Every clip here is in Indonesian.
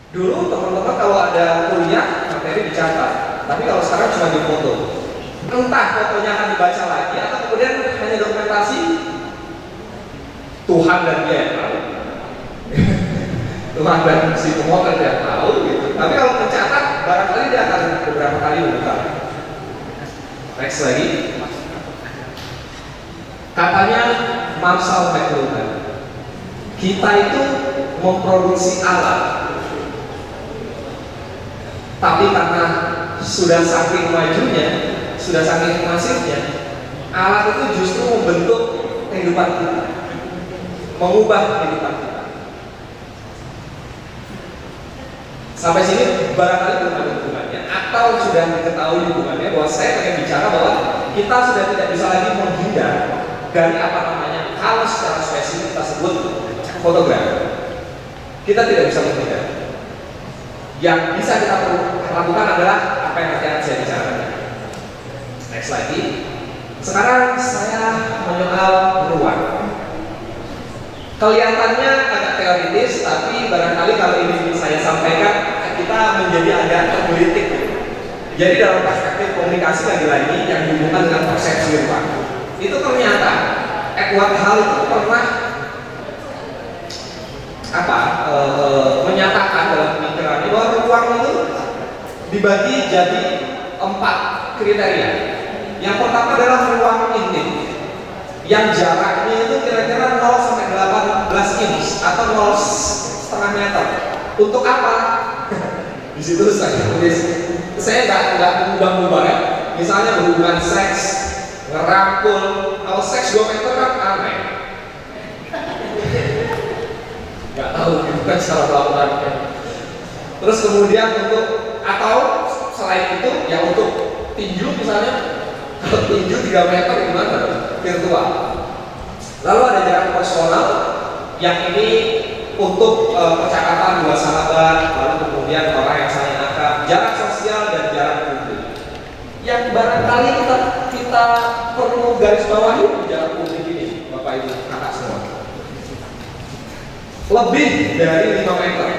Dulu teman-teman kalau ada kuliah materi dicatat, tapi kalau sekarang cuma difoto. Entah fotonya akan dibaca lagi atau kemudian hanya dokumentasi. Tuhan dan dia yang tahu. Tuhan dan si pemotret yang tahu gitu. Tapi kalau mencatat, barangkali dia akan beberapa kali membuka. Next lagi. Katanya Marshall McLuhan, kita itu memproduksi alat, tapi karena sudah saking majunya, sudah saking masifnya, alat itu justru membentuk kehidupan kita, mengubah kehidupan kita. Sampai sini barangkali belum ada hubungannya, atau sudah diketahui hubungannya, bahwa saya pengen bicara bahwa kita sudah tidak bisa lagi menghindar dari apa namanya, kalau secara spesifik kita sebut fotografi. Kita tidak bisa menghindar. Yang bisa kita lakukan adalah apa yang nanti akan saya bicarakan. Next lagi. Sekarang saya menyoal ruang. Kelihatannya agak teoritis, tapi barangkali kalau ini saya sampaikan kita menjadi agak tergelitik. Jadi dalam perspektif komunikasi lagi-lagi yang dihubungkan dengan persepsi ruang, itu ternyata Edward Hall itu pernah menyatakan dalam pemikirannya bahwa ruang itu dibagi jadi 4 kriteria. Yang pertama adalah ruang intim, yang jaraknya itu kira-kira 0 sampai 18 inch atau 0,5 meter. Untuk apa? Di situ saya tulis. Saya nggak mengubah-ubah ya. Misalnya berhubungan seks, ngerangkul. Kalau seks 2 meter kan aneh. Nggak tahu itu kan secara melakukannya. Terus kemudian untuk, atau selain itu ya untuk tinju misalnya, kalau tinju 3 meter gimana? Virtual. Lalu ada jarak personal, yang ini untuk percakapan dua sahabat, lalu kemudian orang yang saling akrab. Jarak sosial dan jarak publik. Yang barangkali kita perlu garis bawahi jarak publik ini, Bapak Ibu kakak semua. Lebih dari 5 meter,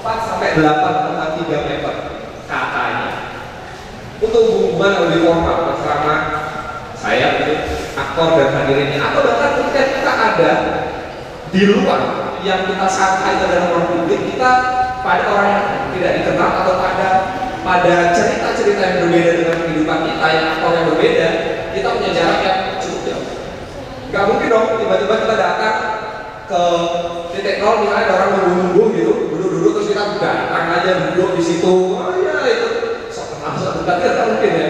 4 sampai 8,3 meter katanya. Untuk hubungan yang lebih formal, bersama saya, aktor dan hadirinnya, atau bahkan ketika kita ada di luar yang kita sangka itu adalah ruang publik, kita pada orang yang tidak dikenal atau pada cerita-cerita yang berbeda dengan kehidupan kita, yang aktor yang berbeda, kita punya jarak yang cukup jauh. Gak mungkin dong tiba-tiba kita datang ke titik nol, misalnya ada orang nunggu gitu, duduk-duduk terus kita datang aja duduk di situ. Oh iya itu sok kenal sok dekat, tidak mungkin ya.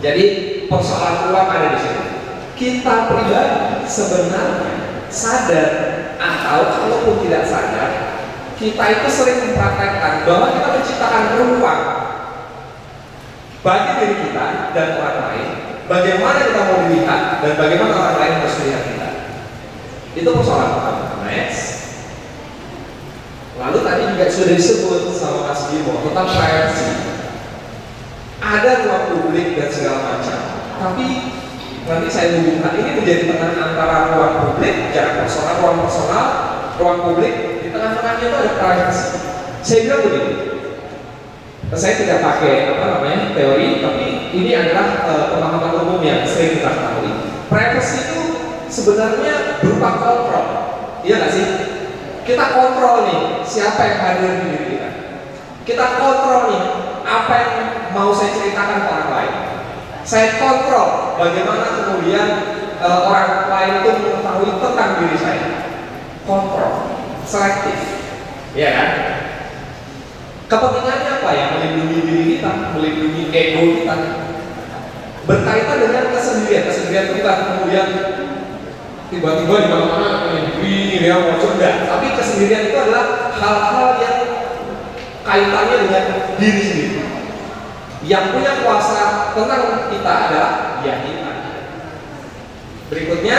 Jadi persoalan ruang ada di sini. Kita pribadi sebenarnya sadar atau kalaupun tidak sadar, kita itu sering mempraktekkan bahwa kita menciptakan ruang bagi diri kita dan orang lain. Bagaimana kita mau dilihat dan bagaimana orang lain harus melihat kita. Itu persoalan pertama. Next. Lalu tadi juga sudah disebut sama Mas Bimo tentang privacy. Ada ruang publik dan segala macam. Tapi nanti saya hubungkan ini menjadi tengah antara ruang publik, jarak personal, ruang publik. Di tengah-tengahnya itu ada privacy. Saya bilang begini. Saya tidak pakai teori, tapi ini adalah pemahaman umum yang sering kita ketahui. Privacy itu sebenarnya berupa kontrol, iya nggak sih? Kita kontrol nih siapa yang hadir di diri kita. Kita kontrol nih apa yang mau saya ceritakan ke orang lain. Saya kontrol bagaimana kemudian orang lain itu mengetahui tentang diri saya. Kontrol, selektif, ya kan? Kepentingannya apa ya? Melindungi diri kita, melindungi ego kita. Berkaitan dengan kesendirian itu bukan kemudian tiba-tiba di mana-mana ini dia mau cerdas. Tapi kesendirian itu adalah hal-hal yang kaitannya dengan diri sendiri. Yang punya kuasa tentang kita adalah ya kita. Berikutnya,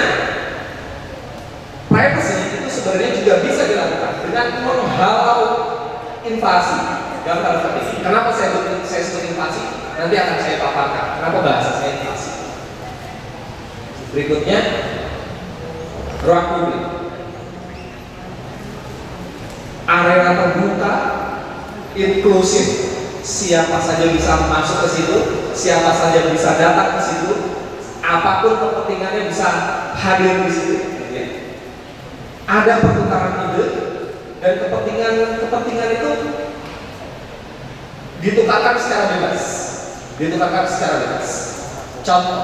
privacy itu sebenarnya juga bisa dilakukan dengan menghalau invasi. Gambar seperti ini. Kenapa saya sebut invasi? Nanti akan saya paparkan. Kenapa bahasa saya invasi? Berikutnya, ruang publik. Area era terbuka, inklusif, siapa saja bisa masuk ke situ, siapa saja bisa datang ke situ, apapun kepentingannya bisa hadir di situ. Ya. Ada pertukaran ide dan kepentingan itu ditukarkan secara bebas, Contoh,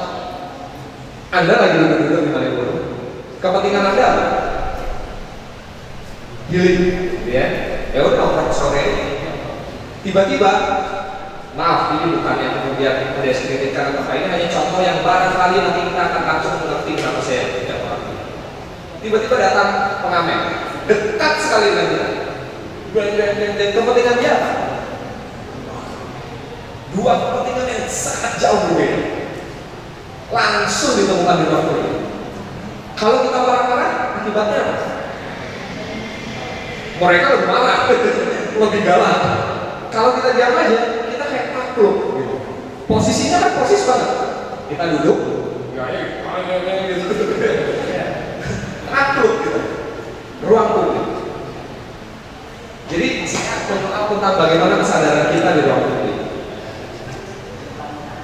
Anda lagi duduk di Malioboro, kepentingan Anda apa? Healing, ya udah nongkrong sore. Tiba-tiba, maaf ini bukan yang kemudian mendeskripsikan atau apa, ini hanya contoh yang barangkali nanti kita akan langsung mengerti kenapa saya tidak mengerti. Tiba-tiba datang pengamen, dekat sekali dengan kita, dan kepentingan dia apa? Dua kepentingan yang sangat jauh berbeda, langsung ditemukan di ruang publik. Kalau kita marah-marah, akibatnya apa? Mereka lebih marah, lebih galak. Kalau kita diam aja, kita kayak takluk gitu. Posisinya kan posisi banget. Kita duduk, takluk gitu. Ruang publik. Jadi saya tentang bagaimana kesadaran kita di ruang publik.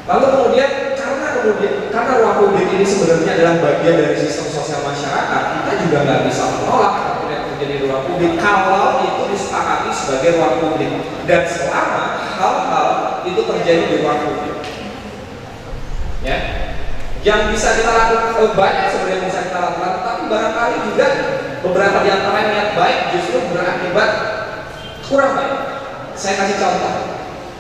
Lalu kemudian karena ruang publik ini sebenarnya adalah bagian dari sistem sosial masyarakat, kita juga nggak bisa menolak menjadi ruang publik kalau itu disepakati sebagai ruang publik dan selama hal-hal itu terjadi di ruang publik. Ya, yang bisa kita lakukan banyak sebenarnya bisa kita lakukan, tapi barangkali juga beberapa di antara niat baik justru berakibat kurang baik. Saya kasih contoh.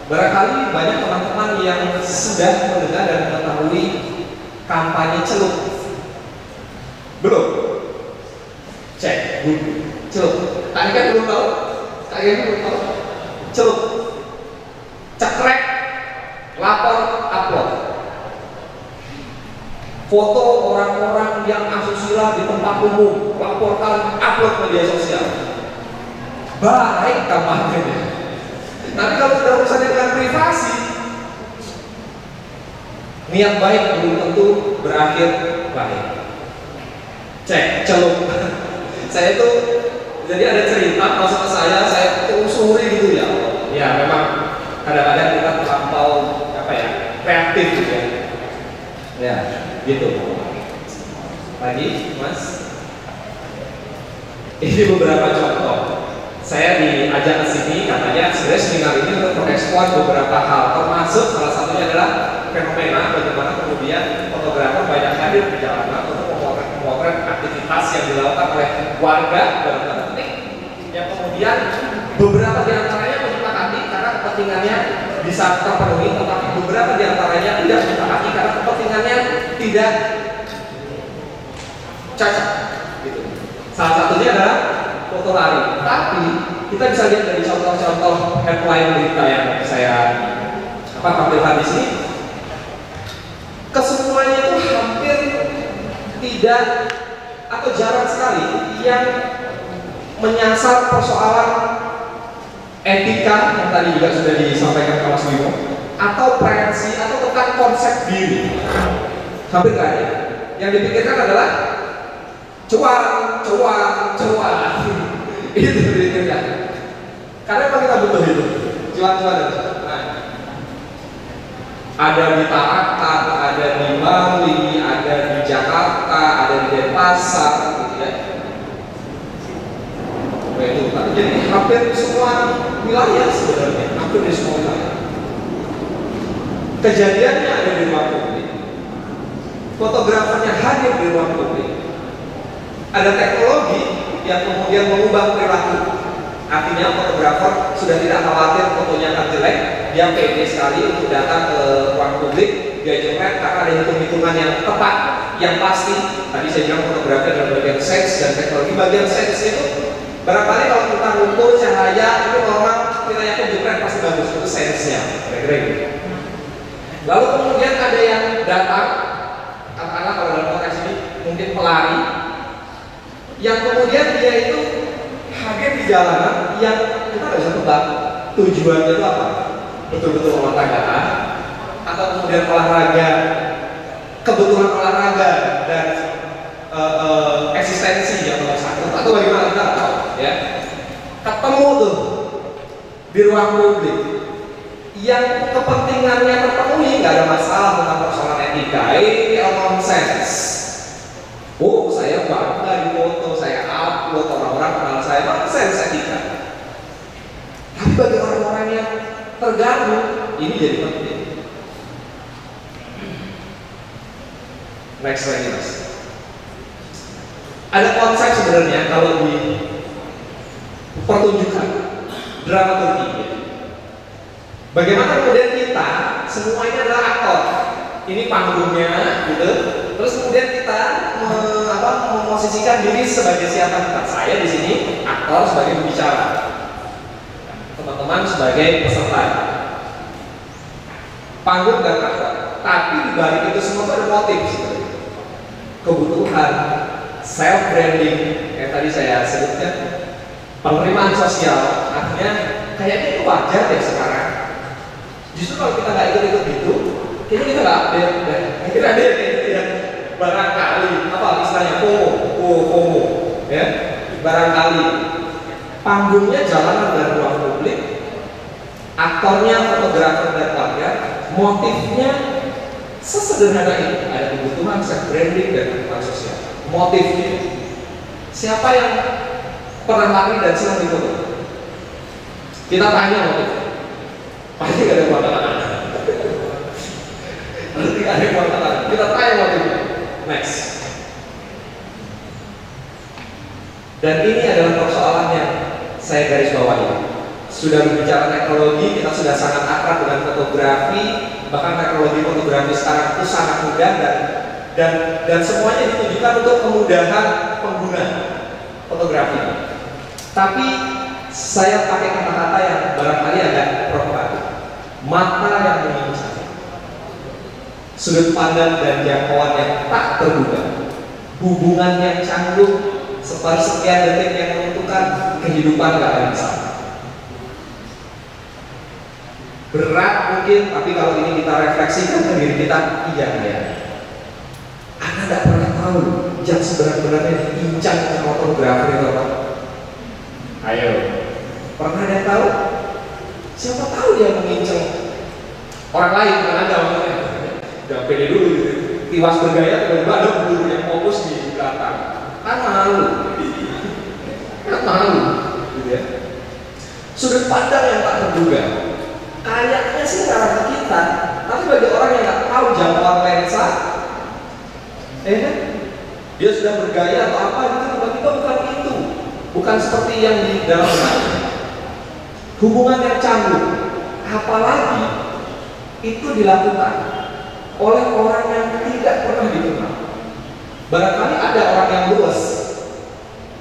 Barangkali banyak teman-teman yang sudah mendengar dan mengetahui kampanye celup. Belum? Cek, celup. Tadi kan belum tahu. Celup. Cekrek, lapor, upload. Foto orang-orang yang asusila di tempat umum, laporkan, upload media sosial. Baik kampanyenya. Tapi kalau sudah urusannya dengan privasi, niat baik belum tentu berakhir baik. Cek, celup. Saya itu jadi ada cerita masuk ke saya telusuri gitu ya. Ya memang kadang-kadang kita terlampau kreatif gitu ya. Ya, gitu. Lagi, Mas. Ini beberapa contoh. Saya diajak ke sini katanya sebenarnya seminar ini untuk mengeksplor beberapa hal, termasuk salah satunya adalah fenomena bagaimana kemudian fotografer banyak hadir di jalanan untuk memotret aktivitas yang dilakukan oleh warga dalam tanda petik yang kemudian beberapa di antaranya menyepakati karena kepentingannya bisa terpenuhi, tetapi beberapa di antaranya tidak menyepakati karena kepentingannya tidak cocok. Gitu. Salah satunya adalah foto lari. Tapi kita bisa lihat dari contoh-contoh headline berita yang saya tampilkan di sini. Kesemuanya itu hampir tidak atau jarang sekali yang menyasar persoalan etika yang tadi juga sudah disampaikan ke Mas Bimo, atau prevensi atau tentang konsep diri. Hampir nggak ada. Yang dipikirkan adalah cuan. Itu dipikirkan. Karena memang kita butuh itu. Cuan. Nah, ada di Tarakan, ada di Bali, ada di Jakarta, ada di Denpasar, gitu ya. Jadi hampir di semua wilayah sebenarnya, hampir di semua wilayah. Kejadiannya ada di ruang publik. Fotografernya hadir di ruang publik. Ada teknologi yang kemudian mengubah perilaku. Artinya fotografer sudah tidak khawatir fotonya akan jelek, dia pede sekali untuk datang ke ruang publik, dia jepret karena ada hitung-hitungan yang tepat, yang pasti. Tadi saya bilang fotografer dalam bagian sens dan teknologi. Bagian sens itu barangkali kalau kita ukur cahaya itu normal, kita yakin jepret pasti bagus, itu sensnya. Kira-kira gitu. Lalu kemudian ada yang datang, katakanlah kalau dalam konteks ini mungkin pelari, yang kemudian dia itu hadir di jalanan yang kita nggak bisa tebak tujuannya itu apa, betul-betul olahragaan atau kemudian olahraga, kebetulan olahraga dan eksistensi yang nomor satu atau bagaimana kita tahu ya. ketemu tuh di ruang publik yang kepentingannya terpenuhi, nggak ada masalah tentang persoalan etika, ini nonsense. Oh, saya bangga di foto, saya upload, orang-orang kenal saya, nonsense etika. Tapi bagi orang-orang yang terganggu, ini jadi penting. Next lagi mas. Ada konsep sebenarnya kalau di pertunjukan dramaturgi. Bagaimana kemudian kita semuanya adalah aktor. Ini panggungnya, gitu. Terus kemudian kita memosisikan diri sebagai siapa kita. Saya di sini aktor sebagai pembicara, teman-teman sebagai peserta. Panggung dan aktor. Tapi di balik itu semua ada motif sebenarnya. Kebutuhan, self branding yang tadi saya sebutkan, penerimaan sosial, artinya kayaknya itu wajar ya sekarang. Justru kalau kita nggak ikut-ikut gitu, kayaknya kita nggak update, ya. Kita ada yang barangkali apa istilahnya FOMO, ya. Barangkali panggungnya jalanan dan ruang publik, aktornya fotografer dan warga, motifnya sesederhana ini, ada kebutuhan self branding dan kebutuhan sosial. Motifnya siapa yang pernah lari dan senang difoto? Kita tanya motifnya, pasti gak ada kuantangan. Pasti gak ada kuantangan. Kita tanya motifnya. Next. Dan ini adalah persoalan yang saya garis bawahi. Sudah berbicara teknologi, kita sudah sangat akrab dengan fotografi, bahkan teknologi fotografi sekarang itu sangat mudah dan semuanya ditujukan untuk kemudahan pengguna fotografi. Tapi saya pakai kata-kata yang barangkali agak provokatif. Mata yang mengincar, sudut pandang dan jangkauan yang tak terduga, hubungan yang canggung, sepersekian detik yang menentukan kehidupan gak akan sama. Berat mungkin, tapi kalau ini kita refleksikan ke diri kita, iya ya. Anda tidak pernah tahu yang sebenar-benarnya diincang sama fotografer itu apa? Ayo, pernah ada yang tahu? Siapa tahu dia mengincang orang lain, karena ada maksudnya. Udah pede dulu gitu. Tiwas bergaya, tiba-tiba ada guru yang fokus di belakang. Kan malu. Kan malu, gitu ya. Sudut pandang yang tak terduga. Kayaknya sih ngarah ke kita, tapi bagi orang yang nggak tahu jangkauan lensa, dia sudah bergaya atau apa gitu, tiba-tiba bukan itu, bukan seperti yang di dalam hubungan yang canggung, apalagi itu dilakukan oleh orang yang tidak pernah dikenal. Barangkali ada orang yang luas,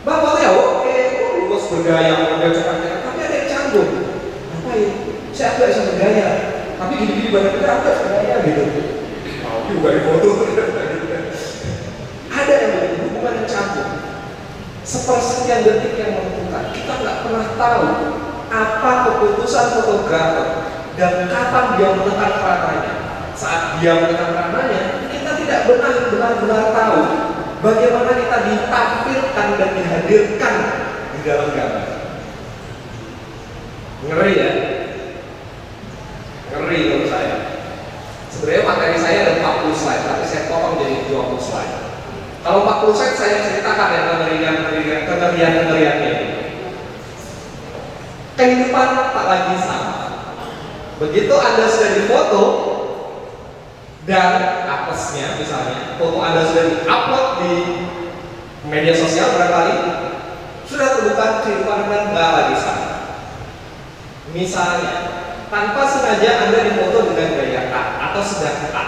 bapaknya oke, luas bergaya, model cepat, tapi ada yang canggung, ngapain? Saya nggak bisa bergaya, tapi gini-gini banyak kita nggak bergaya gitu. Mau juga di foto. Ada yang begitu, hubungan yang canggung. Sepersekian detik yang menentukan. Kita nggak pernah tahu apa keputusan fotografer dan kapan dia menekan rananya. Saat dia menekan rananya, kita tidak benar-benar tahu bagaimana kita ditampilkan dan dihadirkan di dalam gambar. Ngeri ya? Ngeri menurut saya. Sebenarnya materi saya ada 40 slide, tapi saya potong jadi 20 slide. Kalau 40 slide saya ceritakan ya kengerian-kengeriannya. Kehidupan tak lagi sama. Begitu Anda sudah difoto dan apesnya misalnya, foto Anda sudah di-upload di media sosial barangkali, sudah terbuka kehidupan Anda nggak lagi sama. Misalnya, tanpa sengaja Anda difoto dengan gaya A atau sedang A,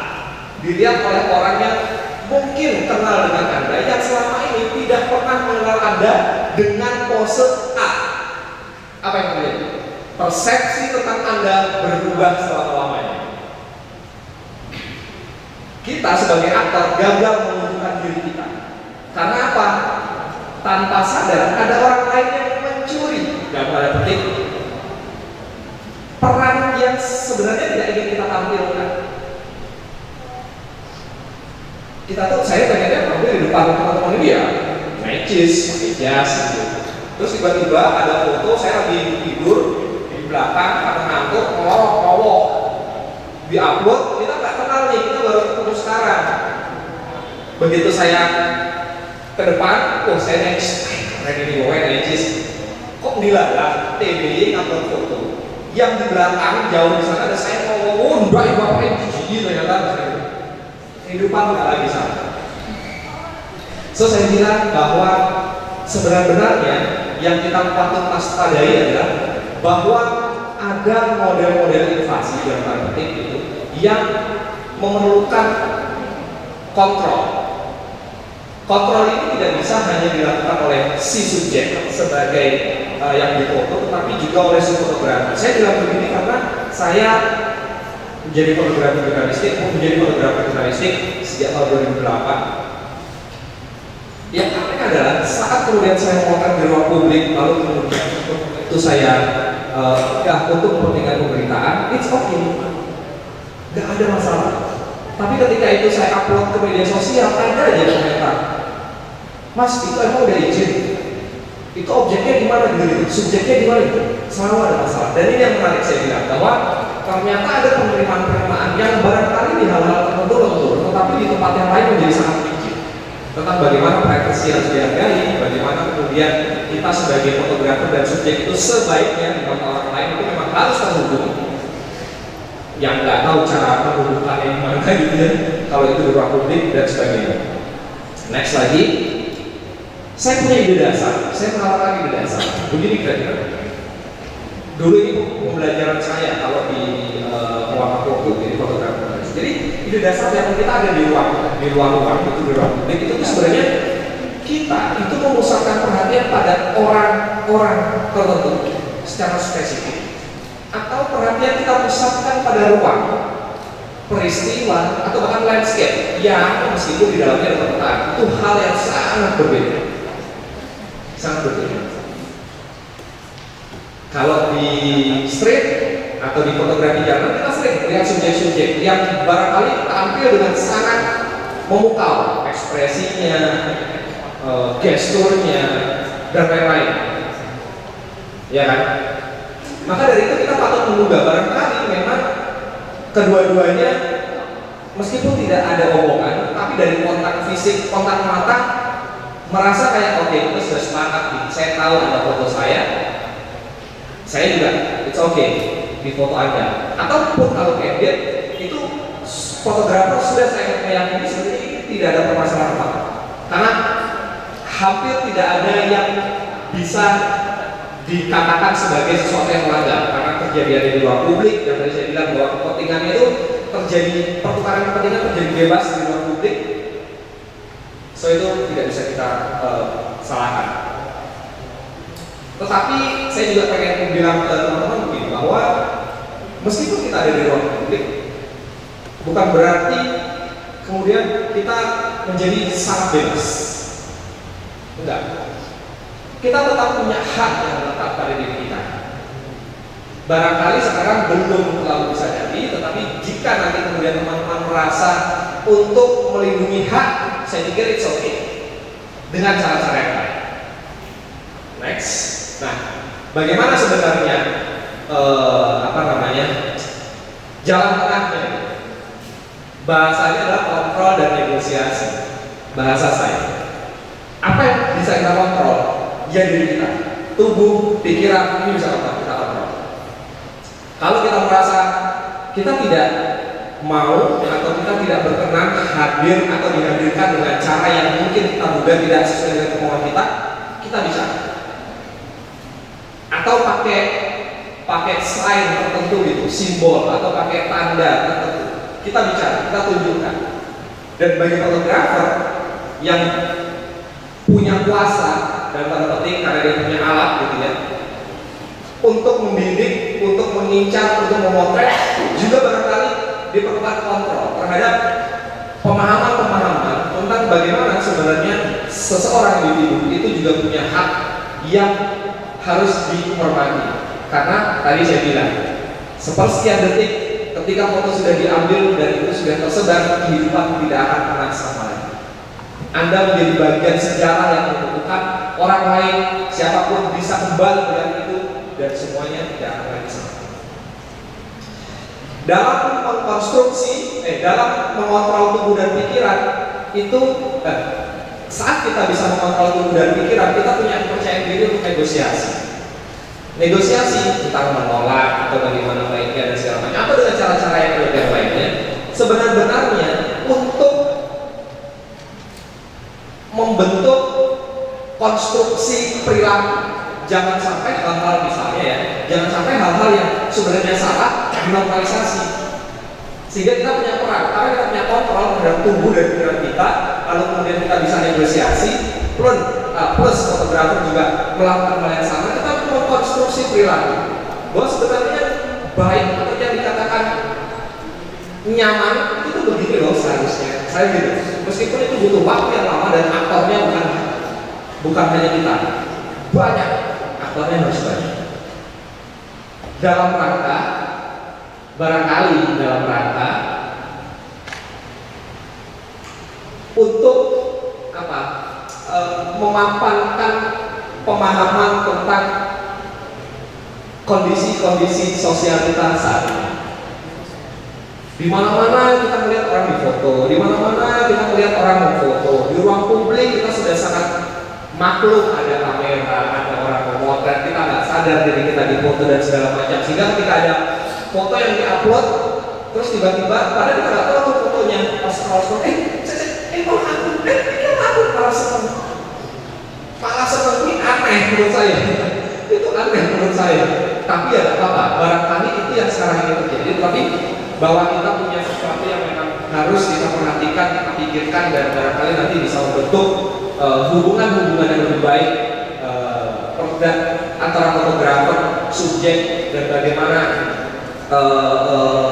dilihat oleh orang yang mungkin kenal dengan Anda, yang selama ini tidak pernah mengenal Anda dengan pose A. Apa yang terjadi? Persepsi tentang Anda berubah selama-lamanya. Kita sebagai aktor gagal menunjukkan diri kita. Karena apa? Tanpa sadar ada orang lain yang mencuri, dalam tanda petik, peran yang sebenarnya tidak ingin kita tampilkan. Kita tuh, saya pengennya tampil di depan teman-teman ini ya, necis, pakai jas gitu. Terus tiba-tiba ada foto saya lagi tidur di belakang karena ngantuk, ngorok-ngorok, diupload, kita nggak kenal nih, kita baru ketemu sekarang. Begitu saya ke depan, oh saya next, keren ini gue next. Kok dilarang TBY ngupload foto? Yang di belakang jauh di sana ada saya ngomong, udah bapak ini gigi ternyata kehidupan nggak lagi sama. So saya bilang bahwa sebenarnya yang kita patut waspadai adalah bahwa ada model-model invasi yang penting itu yang memerlukan kontrol. Kontrol ini tidak bisa hanya dilakukan oleh si subjek sebagai yang difoto, tetapi juga oleh si fotografer. Saya bilang begini karena saya menjadi fotografer jurnalistik sejak tahun 2008. Yang aneh adalah saat kemudian saya melakukan di ruang publik, lalu kemudian itu saya untuk kepentingan pemberitaan, it's okay, nggak ada masalah. Tapi ketika itu saya upload ke media sosial, ada aja komentar, Mas itu emang udah izin, itu objeknya gimana gitu, subjeknya gimana gitu, selalu ada masalah. Dan ini yang menarik saya bilang bahwa ternyata ada penerimaan yang barangkali di hal-hal tertentu lentur, tetapi di tempat yang lain menjadi sangat tinggi. Tentang bagaimana privacy harus dihargai, bagaimana kemudian kita sebagai fotografer dan subjek itu sebaiknya di mata orang lain itu memang harus terhubung. Yang nggak tahu cara menghubungkannya gimana gitu ya, kalau itu di ruang publik dan sebagainya. Next lagi, saya punya ide dasar, saya menawarkan ide dasar. Begini kira-kira. Dulu ini pembelajaran saya kalau di ruang foto, jadi fotografer. Jadi ide dasar yang kita ada di ruang itu di ruang publik itu sebenarnya kita itu memusatkan perhatian pada orang-orang tertentu secara spesifik, atau perhatian kita pusatkan pada ruang, peristiwa, atau bahkan landscape yang meskipun di dalamnya ada pemetaan, itu hal yang sangat berbeda. Sangat berbeda. Kalau di street atau di fotografi jalan kita sering melihat subjek-subjek yang barangkali tampil dengan sangat memukau ekspresinya, gesturnya, dan lain-lain. Ya kan? Maka dari itu kita patut menduga barangkali memang kedua-duanya meskipun tidak ada omongan, tapi dari kontak fisik, kontak mata merasa kayak oke, itu sudah sepakat nih. Saya tahu ada foto saya juga it's okay di foto Anda. Ataupun kalau edit itu fotografer sudah saya meyakini sebenarnya tidak ada permasalahan apa, karena hampir tidak ada yang bisa dikatakan sebagai sesuatu yang melanggar karena kejadian di ruang publik. Dan tadi saya bilang bahwa kepentingan itu terjadi, pertukaran kepentingan terjadi bebas di ruang publik, so itu tidak bisa kita salahkan. Tetapi saya juga pengen bilang ke teman-teman begini, bahwa meskipun kita ada di ruang publik, bukan berarti kemudian kita menjadi sangat bebas. Enggak. Kita tetap punya hak yang melekat pada diri kita. Barangkali sekarang belum terlalu bisa jadi, tetapi jika nanti kemudian teman-teman merasa untuk melindungi hak, saya pikir it's okay dengan cara-cara yang lain. Next. Nah, bagaimana sebenarnya jalan tengahnya? Bahasanya adalah kontrol dan negosiasi. Bahasa saya. Apa yang bisa kita kontrol? Ya diri kita, tubuh, pikiran, ini bisa kita kontrol. Kalau kita merasa kita tidak mau atau kita tidak berkenan hadir atau dihadirkan dengan cara yang mungkin kita duga tidak sesuai dengan kemauan kita bicara. Atau pakai sign tertentu gitu, simbol atau pakai tanda tertentu. Kita bicara, kita tunjukkan. Dan bagi fotografer yang punya kuasa dan tanda petik karena dia punya alat gitu ya, untuk membidik, untuk mengincar, untuk memotret, juga barangkali diperlukan kontrol terhadap pemahaman-pemahaman tentang bagaimana sebenarnya seseorang individu itu juga punya hak yang harus dihormati. Karena tadi saya bilang, sepersekian detik ketika foto sudah diambil dan itu sudah tersebar, kehidupan tidak akan pernah sama lagi. Anda menjadi bagian sejarah yang menentukan orang lain, siapapun kembali dengan itu dan semuanya tidak akan lagi sama. Dalam mengkonstruksi, dalam mengontrol tubuh dan pikiran itu, saat kita bisa mengontrol tubuh dan pikiran, kita punya kepercayaan diri untuk negosiasi. Negosiasi tentang menolak atau bagaimana baiknya dan segala macam, atau dengan cara-cara yang lebih baiknya, sebenarnya untuk membentuk konstruksi perilaku. Jangan sampai hal-hal misalnya jangan sampai hal-hal yang sebenarnya salah dinormalisasi. Sehingga kita punya peran, karena kita punya kontrol terhadap tubuh dan pikiran kita, lalu kemudian kita bisa negosiasi, plus fotografer juga melakukan hal yang sama, kita mengkonstruksi perilaku. Bahwa sebenarnya baik atau yang dikatakan nyaman itu begini loh seharusnya. Saya gitu. Meskipun itu butuh waktu yang lama dan aktornya bukan hanya kita, banyak aktornya harus banyak. Dalam rangka barangkali untuk memapankan pemahaman tentang kondisi-kondisi sosial kita saat ini. Di mana-mana kita melihat orang difoto, di mana-mana kita melihat orang memfoto. Di ruang publik kita sudah sangat maklum ada kamera, ada orang memotret, kita nggak sadar diri kita difoto dan segala macam. Sehingga ketika ada foto yang diupload, terus tiba-tiba, padahal kita nggak tahu tuh fotonya, pas scroll, malah seneng ini aneh menurut saya. Itu aneh menurut saya. Tapi ya apa-apa, barangkali itu yang sekarang ini terjadi. Tapi bahwa kita punya sesuatu yang memang harus kita perhatikan, kita pikirkan, dan barangkali nanti bisa membentuk hubungan-hubungan yang lebih baik antara fotografer, subjek, dan bagaimana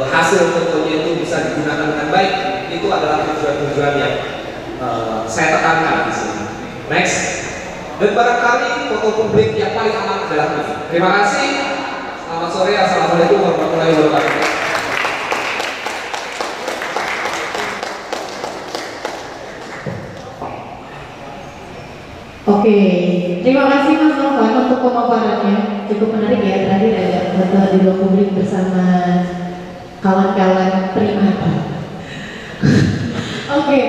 hasil fotonya itu bisa digunakan dengan baik. Itu adalah tujuan-tujuan yang saya tekankan di sini. Next, dan barangkali foto publik yang paling aman adalah ini. Terima kasih. Selamat sore. Assalamualaikum warahmatullahi wabarakatuh. Oke, terima kasih Mas Novan untuk pemaparannya. Cukup menarik ya, tadi ada foto di ruang publik bersama kawan-kawan primata. Oke,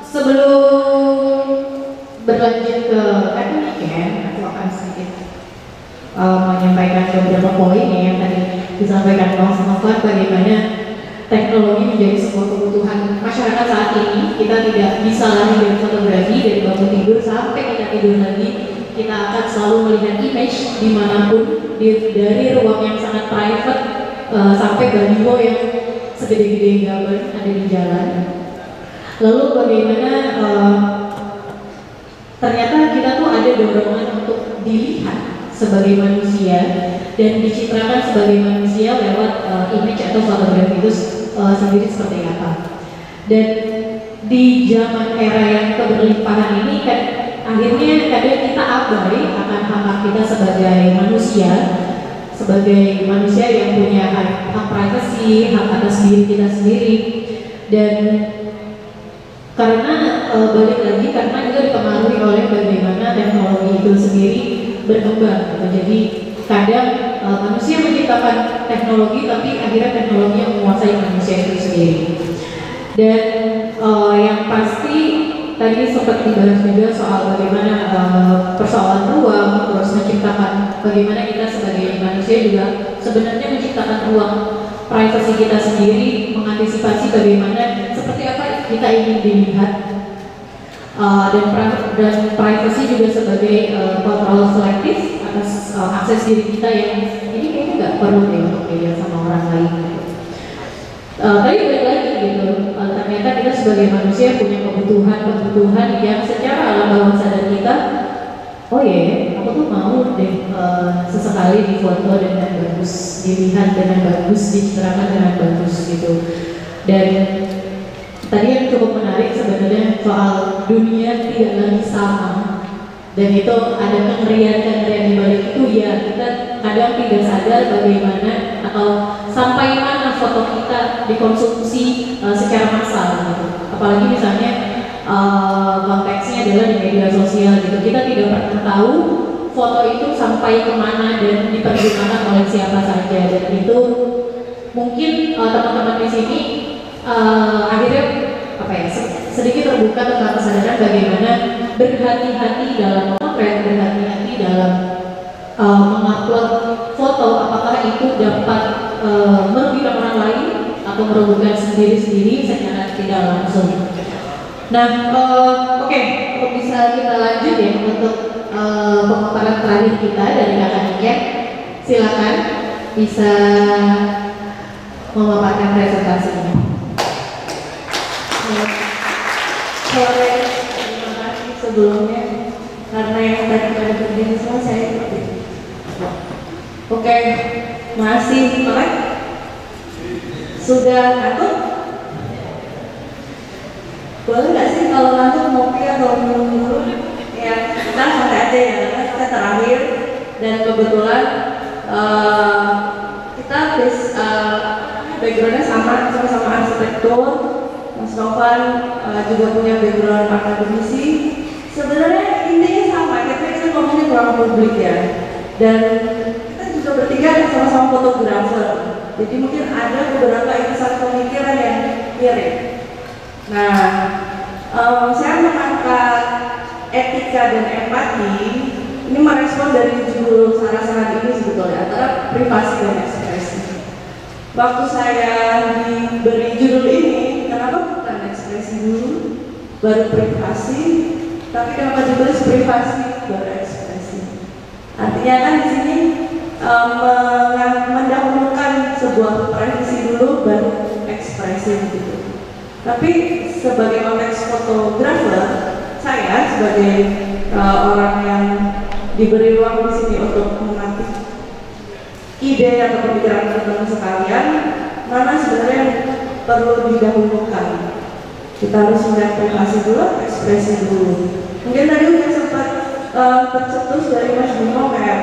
sebelum berlanjut ke teknik ya, aku akan sedikit menyampaikan beberapa poin ya, yang tadi disampaikan Mas Novan, bagaimana teknologi menjadi sebuah kebutuhan masyarakat saat ini. Kita tidak bisa lari dari fotografi, dari bangun tidur sampai kita tidur lagi, kita akan selalu melihat image dimanapun, dari ruang yang sangat private sampai baliho yang segede-gede gaban ada di jalan. Lalu bagaimana ternyata kita tuh ada dorongan untuk dilihat sebagai manusia dan dicitrakan sebagai manusia lewat image atau fotografi itu sendiri seperti apa. Dan di zaman era yang keberlimpahan ini kan akhirnya kadang kita abai akan hak kita sebagai manusia yang punya hak privasi, hak atas diri kita sendiri. Dan karena balik lagi, karena juga dipengaruhi oleh bagaimana teknologi itu sendiri berkembang gitu. Jadi kadang manusia menciptakan teknologi, tapi akhirnya teknologi yang menguasai manusia itu sendiri. Dan yang pasti tadi sempat dibahas juga soal bagaimana persoalan ruang, terus menciptakan bagaimana kita sebagai manusia juga sebenarnya menciptakan ruang privasi kita sendiri, mengantisipasi bagaimana seperti apa kita ingin dilihat. Dan privasi juga sebagai kontrol selektif atas akses diri kita yang ini kayaknya nggak perlu deh untuk dilihat sama orang lain. Tadi balik lagi gitu, ternyata kita sebagai manusia punya kebutuhan yang secara alam bawah sadar kita, oh iya, aku tuh mau deh sesekali difoto dengan bagus, dilihat dengan bagus, dicitrakan dengan bagus gitu. Dan tadi yang cukup menarik sebenarnya soal dunia tidak lagi sama, dan itu ada kengerian di balik itu ya. Kita kadang tidak sadar bagaimana atau sampai mana foto kita dikonsumsi secara massal gitu. Apalagi misalnya konteksnya adalah di media sosial gitu. Kita tidak pernah tahu foto itu sampai kemana dan dipergunakan oleh siapa saja, dan itu mungkin teman-teman di sini akhirnya apa ya, sedikit terbuka tentang kesadaran bagaimana berhati-hati dalam memotret, berhati-hati dalam mengupload foto, apakah itu dapat merugikan orang lain atau merugikan sendiri-sendiri secara tidak langsung. Nah, oke, untuk bisa kita lanjut ya untuk pemaparan terakhir kita dari Kakak Niken, silakan bisa memaparkan presentasinya. Sore, terima kasih sebelumnya karena yang tadi pada berdiri semua saya ikut. Oke, masih melek? Sudah ngantuk? Boleh nggak sih kalau ngantuk ngopi atau minum dulu? Ya, kita santai aja ya, karena kita terakhir dan kebetulan kita backgroundnya sama-sama arsitektur. Mas Novan juga punya background akademisi. Sebenarnya intinya sama, kita ngomongin ruang publik ya. Dan kita juga bertiga sama-sama fotografer. Jadi mungkin ada beberapa insight pemikiran yang mirip. Nah, saya mengangkat etika dan empati ini merespon dari judul sarah-sarah ini sebetulnya, antara privasi dan ekspresi. Waktu saya diberi judul ini, kenapa bukan ekspresi dulu, baru privasi, tapi kenapa ditulis privasi baru ekspresi? Artinya kan di sini mendahulukan sebuah privasi dulu baru ekspresi gitu. Tapi sebagai konteks fotografer, saya sebagai orang yang diberi ruang di sini untuk memetik ide atau pemikiran teman-teman sekalian, mana sebenarnya yang perlu didahulukan. Kita harus melihat privasi dulu, ekspresi dulu. Mungkin tadi udah sempat tercetus dari Mas Bimo kayak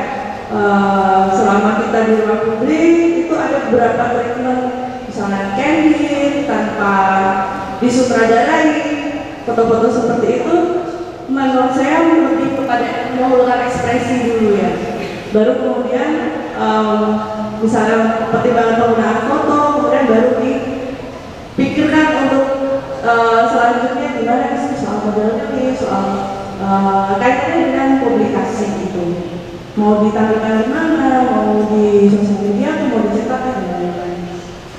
selama kita di ruang publik itu ada beberapa treatment, misalnya candid tanpa disutradarai, foto-foto seperti itu menurut saya lebih kepada mengulangkan ekspresi dulu ya, baru kemudian misalnya pertimbangan penggunaan foto, kemudian baru dipikirkan untuk selanjutnya gimana sih soal modelnya, soal kaitannya dengan publikasi gitu, mau ditampilkan di mana, mau di sosial media atau mau dicetak dan lain-lain.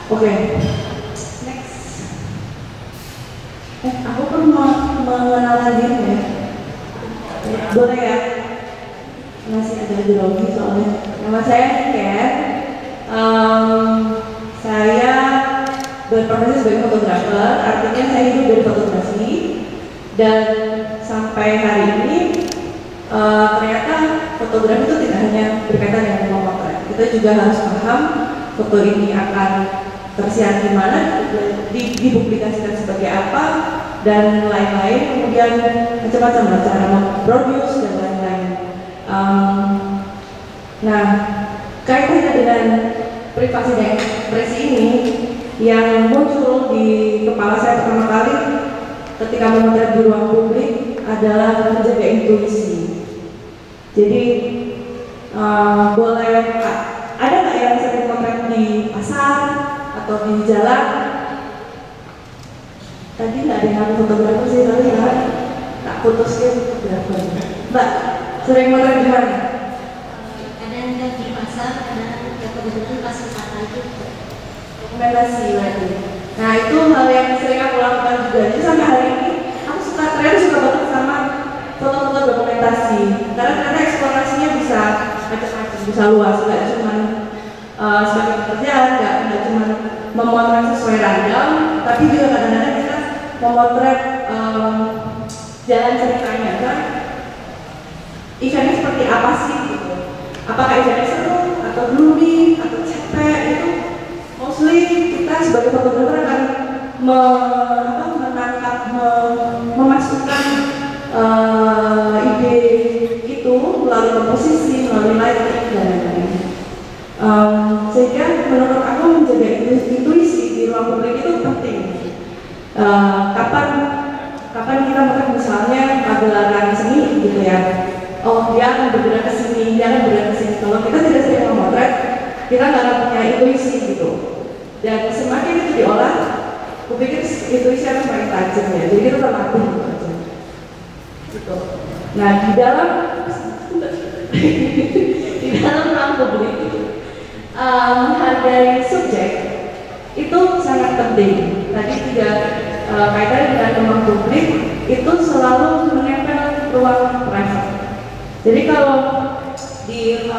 Oke. Aku perlu mengenalkan diri ya. Boleh ya? Masih ada grogi soalnya. Nama saya Niken. Saya berprofesi sebagai fotografer, artinya saya hidup dari fotografi. Dan sampai hari ini ternyata fotografi itu tidak hanya berkaitan dengan memotret. Kita juga harus paham foto ini akan tersiar di mana, dipublikasikan sebagai apa, dan lain-lain. Kemudian macam-macam cara memproduce dan lain-lain. Nah, kaitannya dengan privasi dan ekspresi ini yang muncul di kepala saya pertama kali ketika memotret di ruang publik adalah menjaga intuisi. Jadi boleh ada nggak yang sering memotret di pasar atau di jalan? Tadi nggak ada yang fotografer sih, tapi ya tak putuskan fotografer. Mbak, sering memotret di mana? Kadang di pasar, kadang kebetulan pas wisata itu. Dokumentasi lagi. Nah itu hal yang sering aku lakukan juga. Jadi sampai hari ini aku suka banget sama foto-foto dokumentasi. Karena ternyata eksplorasinya bisa macam-macam, bisa luas, nggak cuma sebagai pekerjaan, nggak cuma memotret sesuai random, tapi juga kadang-kadang kita memotret jalan ceritanya kan. Eventnya seperti apa sih gitu? Apakah eventnya seru atau gloomy atau capek? Itu mostly kita sebagai fotografer akan menangkap, memasukkan ide itu melalui komposisi, melalui lighting dan lain-lain. Sehingga menurut aku menjaga intuisi di ruang publik itu penting. Kapan kita melihat misalnya pagelaran seni gitu ya, oh dia akan bergerak ke sini, dia akan bergerak ke sini. Kalau kita tidak sering memotret, kita nggak akan punya intuisi gitu. Dan semakin itu diolah, aku pikir intuisi akan semakin tajam ya. Jadi kita terlatih gitu aja. Gitu. Nah di dalam ruang publik menghargai subjek itu sangat penting. Tadi juga kaitannya dengan ruang publik itu selalu menempel ruang private. Jadi kalau di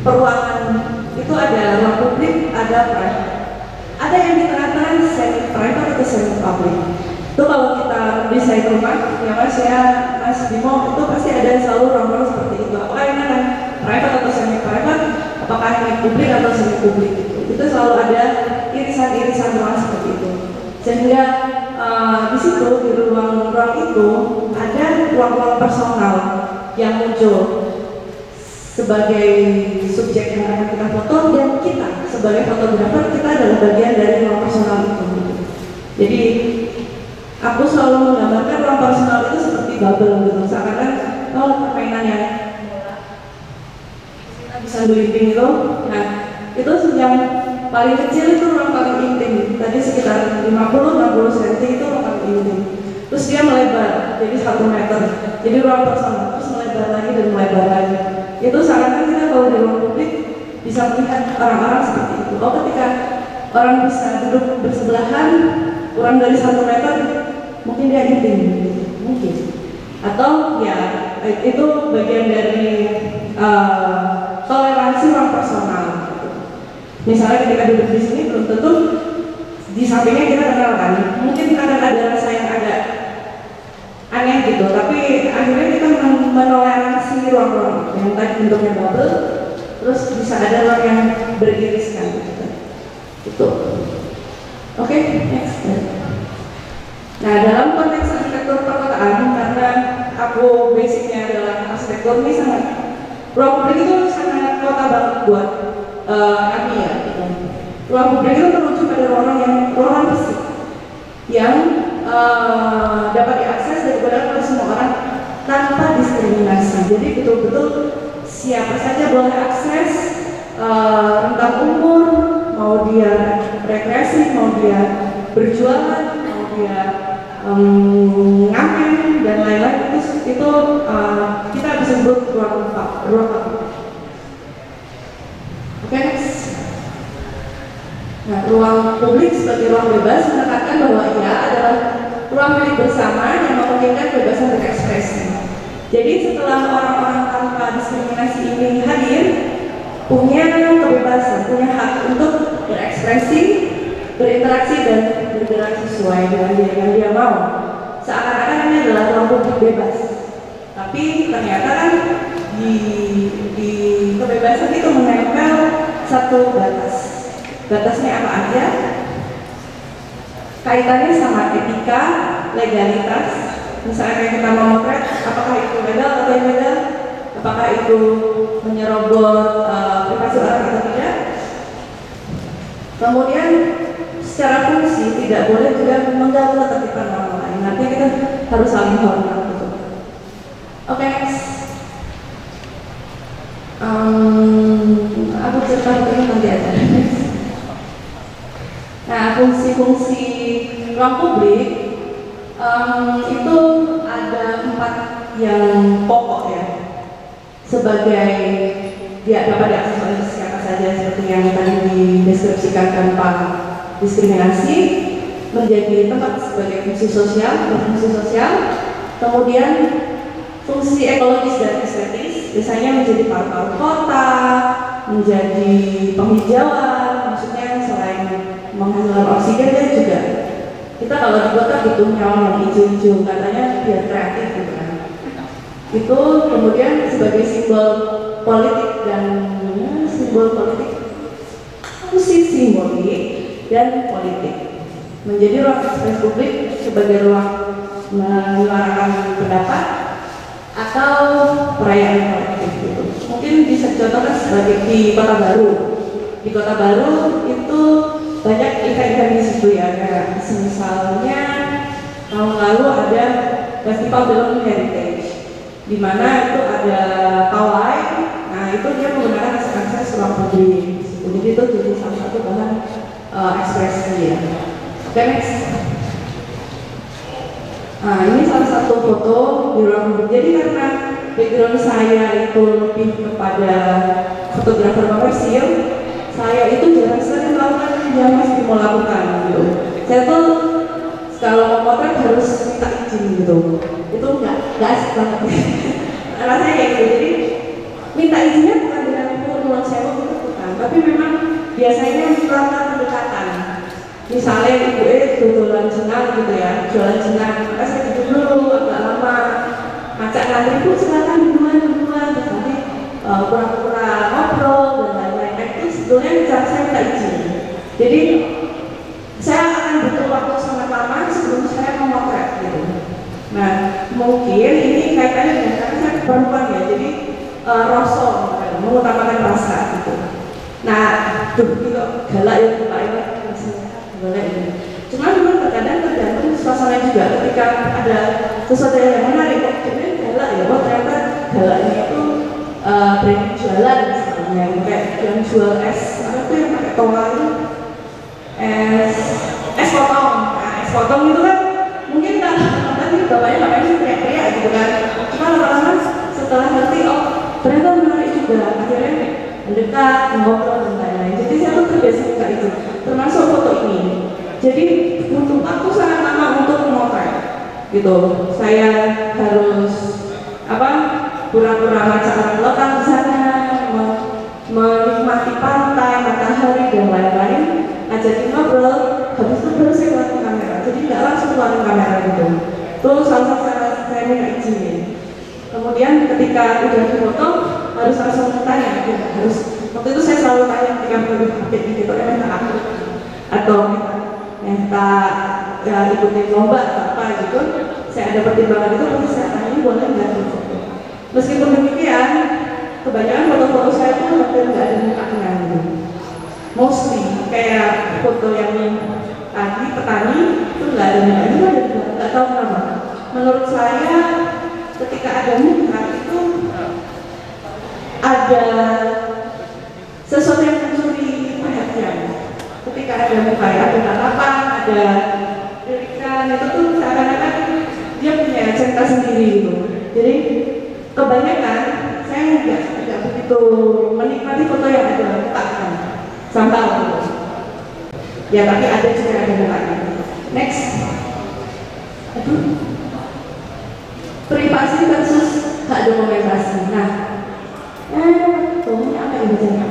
peruangan itu ada ruang publik, ada private. Ada yang di tengah-tengah semi private atau semi public. Itu kalau kita desain rumah, ya Mas Bimo, itu pasti ada selalu ruang-ruang seperti itu. Apakah ini akan private atau semi private? Apakah ini publik atau semi publik itu selalu ada irisan-irisan ruang seperti itu. Sehingga di situ di ruang-ruang itu ada ruang-ruang personal yang muncul sebagai subjek yang akan kita foto, dan kita sebagai fotografer kita adalah bagian dari ruang personal itu. Jadi aku selalu menggambarkan ruang personal itu seperti bubble gitu, seakan-akan permainan yang kita bisa belimbing itu. Nah itu yang paling kecil itu ruang paling intim, tadi sekitar 50-60 cm itu ruang paling intim. Terus dia melebar jadi 1 meter, jadi ruang personal, terus melebar lagi dan melebar lagi. Itu seakan-akan kita kalau di ruang publik bisa melihat orang-orang seperti itu. Oh ketika orang bisa duduk bersebelahan kurang dari 1 meter, mungkin dia intim, mungkin. Atau ya itu bagian dari toleransi ruang personal. Misalnya ketika duduk di sini belum tentu di sampingnya kita kenal kan, mungkin akan ada rasa yang agak aneh gitu, tapi akhirnya kita menoleransi ruang-ruang yang tadi bentuknya bubble, terus bisa ada ruang yang beririskan gitu. Itu. Oke, next. Nah dalam konteks arsitektur perkotaan, karena aku basicnya adalah arsitektur, ini sangat ruang publik itu sangat kota banget buat kami ya. Ruang publik itu merujuk pada ruangan fisik yang dapat diakses dan digunakan oleh semua orang tanpa diskriminasi. Jadi betul-betul siapa saja boleh akses, rentang umur, mau dia rekreasi, mau dia berjualan, mau dia ngamen dan lain-lain, itu kita bisa sebut ruang publik. Oke, next. Nah, ruang publik sebagai ruang bebas menekankan bahwa ia adalah ruang milik bersama yang memungkinkan kebebasan berekspresi. Jadi setelah orang-orang tanpa diskriminasi ini hadir, punya kebebasan, punya hak untuk berekspresi, berinteraksi dan bergerak sesuai dengan yang dia mau. Seakan-akan ini adalah ruang publik bebas. Tapi ternyata kan di kebebasan itu menempel satu batas. Batasnya apa aja? Kaitannya sama etika, legalitas. Misalnya kayak kita memotret, apakah itu legal atau ilegal? Apakah itu menyerobot privasi orang atau tidak? Kemudian secara fungsi tidak boleh juga mengganggu ketertiban orang lain. Nanti kita harus saling hormat gitu. Oke, next. Aku cerita ini nanti aja. Nah, fungsi-fungsi ruang publik itu ada 4 yang pokok ya. Sebagai dia dapat diakses oleh siapa saja seperti yang tadi dideskripsikan tanpa diskriminasi, menjadi tempat sebagai fungsi sosial, berfungsi sosial, kemudian fungsi ekologis dan estetis, biasanya menjadi paru-paru kota, menjadi penghijauan, maksudnya selain menghasilkan oksigen dan juga kita kalau di kota butuh nyawa yang hijau-hijau, katanya biar kreatif gitu kan. Itu kemudian sebagai simbol politik dan simbol politik, fungsi simbolik dan politik, menjadi ruang ekspresi publik sebagai ruang menyuarakan pendapat atau perayaan kolektif gitu. Mungkin bisa dicontohkan sebagai di Kota Baru. Di Kota Baru itu banyak event-event di situ ya, kayak misalnya tahun lalu ada Festival Film Heritage. di mana itu ada pawai. Nah itu dia menggunakan akses ruang publik. Jadi itu jadi salah satu bahan ekspresi dia. Oke, next. Nah ini salah satu foto di ruang publik. Jadi karena background saya itu lebih kepada fotografer komersil, saya itu jarang sekali melakukan yang mesti mau lakukan gitu. Saya tuh kalau mau potret harus minta izin gitu. Itu nggak asik banget. Rasanya kayak gitu. Jadi minta izinnya bukan dengan nulis sewa gitu bukan, tapi memang biasanya melakukan pendekatan. Misalnya ibu jualan jenang gitu ya, jualan jenang, maka saya duduk dulu agak lama, ngajak ngantri ibu silakan duluan, terus nanti pura-pura ngobrol dan lain-lain. Itu sebetulnya cara saya minta izin. Jadi saya akan butuh waktu sangat lama sebelum saya memotret gitu. Nah mungkin ini kaitannya dengan karena saya perempuan ya, jadi rasa mengutamakan rasa gitu. Nah gitu galak ya Pak ya, galak ini. Cuma memang terkadang tergantung suasana juga. Ketika ada sesuatu yang menarik, kok jadi galak ya, kok ternyata galaknya itu brand jualan misalnya, kayak yang jual es apa tuh yang pakai toa itu, es potong. Nah es potong itu kan mungkin kalau tadi bapaknya ngapain teriak-teriak gitu kan. Cuma lama-lama setelah ngerti oh ternyata menarik juga, akhirnya mendekat, ngobrol dan lain-lain. Jadi saya tuh terbiasa buka itu, termasuk foto ini. Jadi butuh waktu sangat lama untuk memotret gitu. Saya harus pura-pura macam orang lokal di sana, menikmati pantai, matahari dan lain-lain, ajakin ngobrol, habis itu baru saya keluarin kamera. Jadi nggak langsung keluarin kamera gitu. Terus langsung saya minta izin. Kemudian ketika udah difoto harus langsung tanya, harus waktu itu saya selalu tanya ketika update di foto minta aku atau minta ikutin lomba atau apa gitu. Saya ada pertimbangan itu, pasti saya tanya boleh nggak difoto. Meskipun demikian, kebanyakan foto-foto saya itu hampir nggak ada mukanya gitu. Mostly kayak foto yang tadi petani itu nggak ada mukanya, nggak tahu kenapa. Menurut saya ketika ada muka itu ada sesuatu yang mencuri perhatian. Ketika ada muka, ada tatapan, ada lirikan, itu tuh seakan-akan dia punya cerita sendiri gitu. Jadi kebanyakan saya tidak begitu menikmati foto yang ada muka kan, sampah gitu. Ya tapi ada juga yang ada mukanya. Next. Aduh. Privasi versus hak dokumentasi. Nah, ini apa yang bacanya?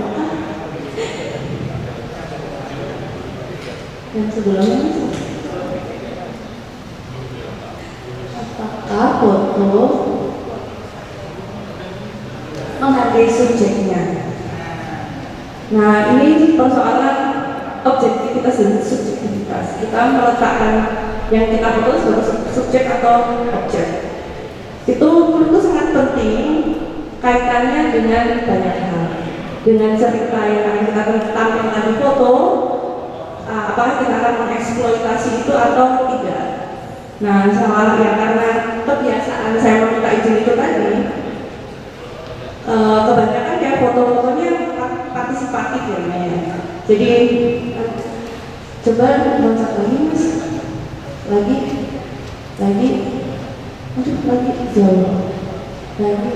Yang sebelumnya apakah foto menghargai subjeknya? Nah, ini persoalan objektivitas dan subjektivitas. Kita meletakkan yang kita foto sebagai subjek atau objek. Itu menurutku sangat penting kaitannya dengan banyak hal, dengan cerita yang akan kita tampilkan di foto, apakah kita akan mengeksploitasi itu atau tidak. Nah, soal ya karena kebiasaan saya meminta izin itu tadi, kebanyakan ya foto-fotonya partisipatif ya. Jadi coba loncat lagi mas, lagi. Jauh lagi.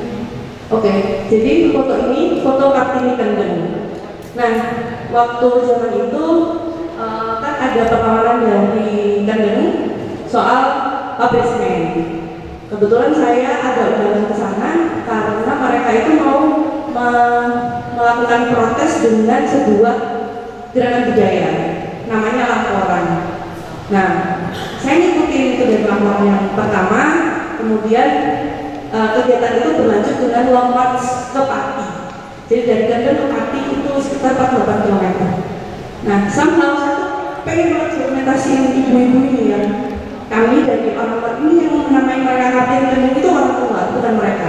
Oke, jadi foto ini foto Kartini Kendeng. Nah, waktu zaman itu kan ada perlawanan dari Kendeng soal pabrik semen. Kebetulan saya ada undangan ke sana karena mereka itu mau melakukan protes dengan sebuah gerakan budaya, namanya laporan. Nah, saya ngikutin itu dari laporan yang pertama. Kemudian kegiatan itu berlanjut dengan long march ke Pati. Jadi dari Kendeng ke Pati itu sekitar 48 km. Nah, somehow saya tuh pengen banget dokumentasiin ibu-ibu ini yang kami dari orang-orang ini yang menamai mereka Kartini Kendeng itu orang tua, bukan mereka.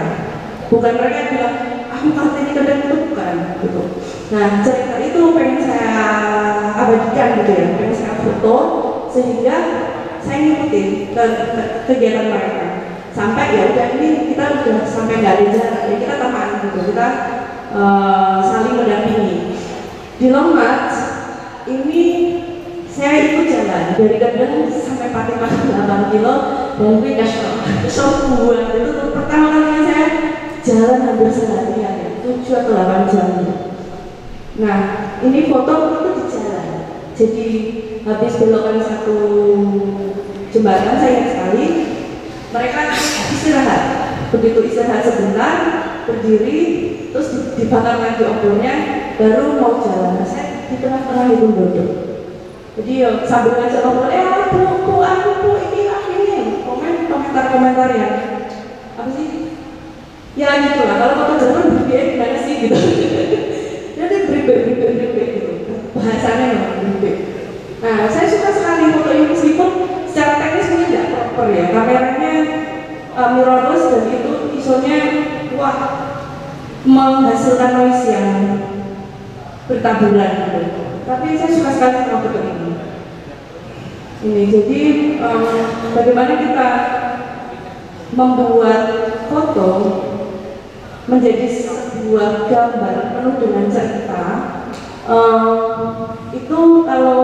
Bukan mereka yang bilang, aku Kartini Kendeng itu bukan gitu. Nah, cerita itu pengen saya abadikan gitu ya, pengen saya foto sehingga saya ngikutin kegiatan mereka. sampai ya udah ini kita udah sampai nggak ada jarak ya kita teman gitu, kita saling mendampingi. Di Long March ini saya ikut jalan dari Kendal sampai Patimah 8 kilo dan gue nasional buat itu tuh pertama kalinya saya jalan hampir seharian ya, 7 atau 8 jam. Nah ini foto itu di jalan, jadi habis belokan satu jembatan saya ingat sekali mereka istirahat, begitu istirahat sebentar berdiri terus dibakar lagi obornya baru mau jalan. Nah, saya di tengah-tengah itu duduk. Jadi ya, sambil ngajak ngobrol, bu, ini akhirnya komentar ya, apa sih? Ya gitu lah, kalau foto Jerman berbeda gimana sih gitu. Jadi beribet gitu, bahasanya memang beribet. Nah, saya suka sekali foto ini meskipun secara teknis mungkin tidak proper ya, kameranya mirrorless dan itu ISO-nya wah menghasilkan noise yang bertaburan gitu. Tapi saya suka sekali sama foto ini. Jadi bagaimana kita membuat foto menjadi sebuah gambar penuh dengan cerita, itu kalau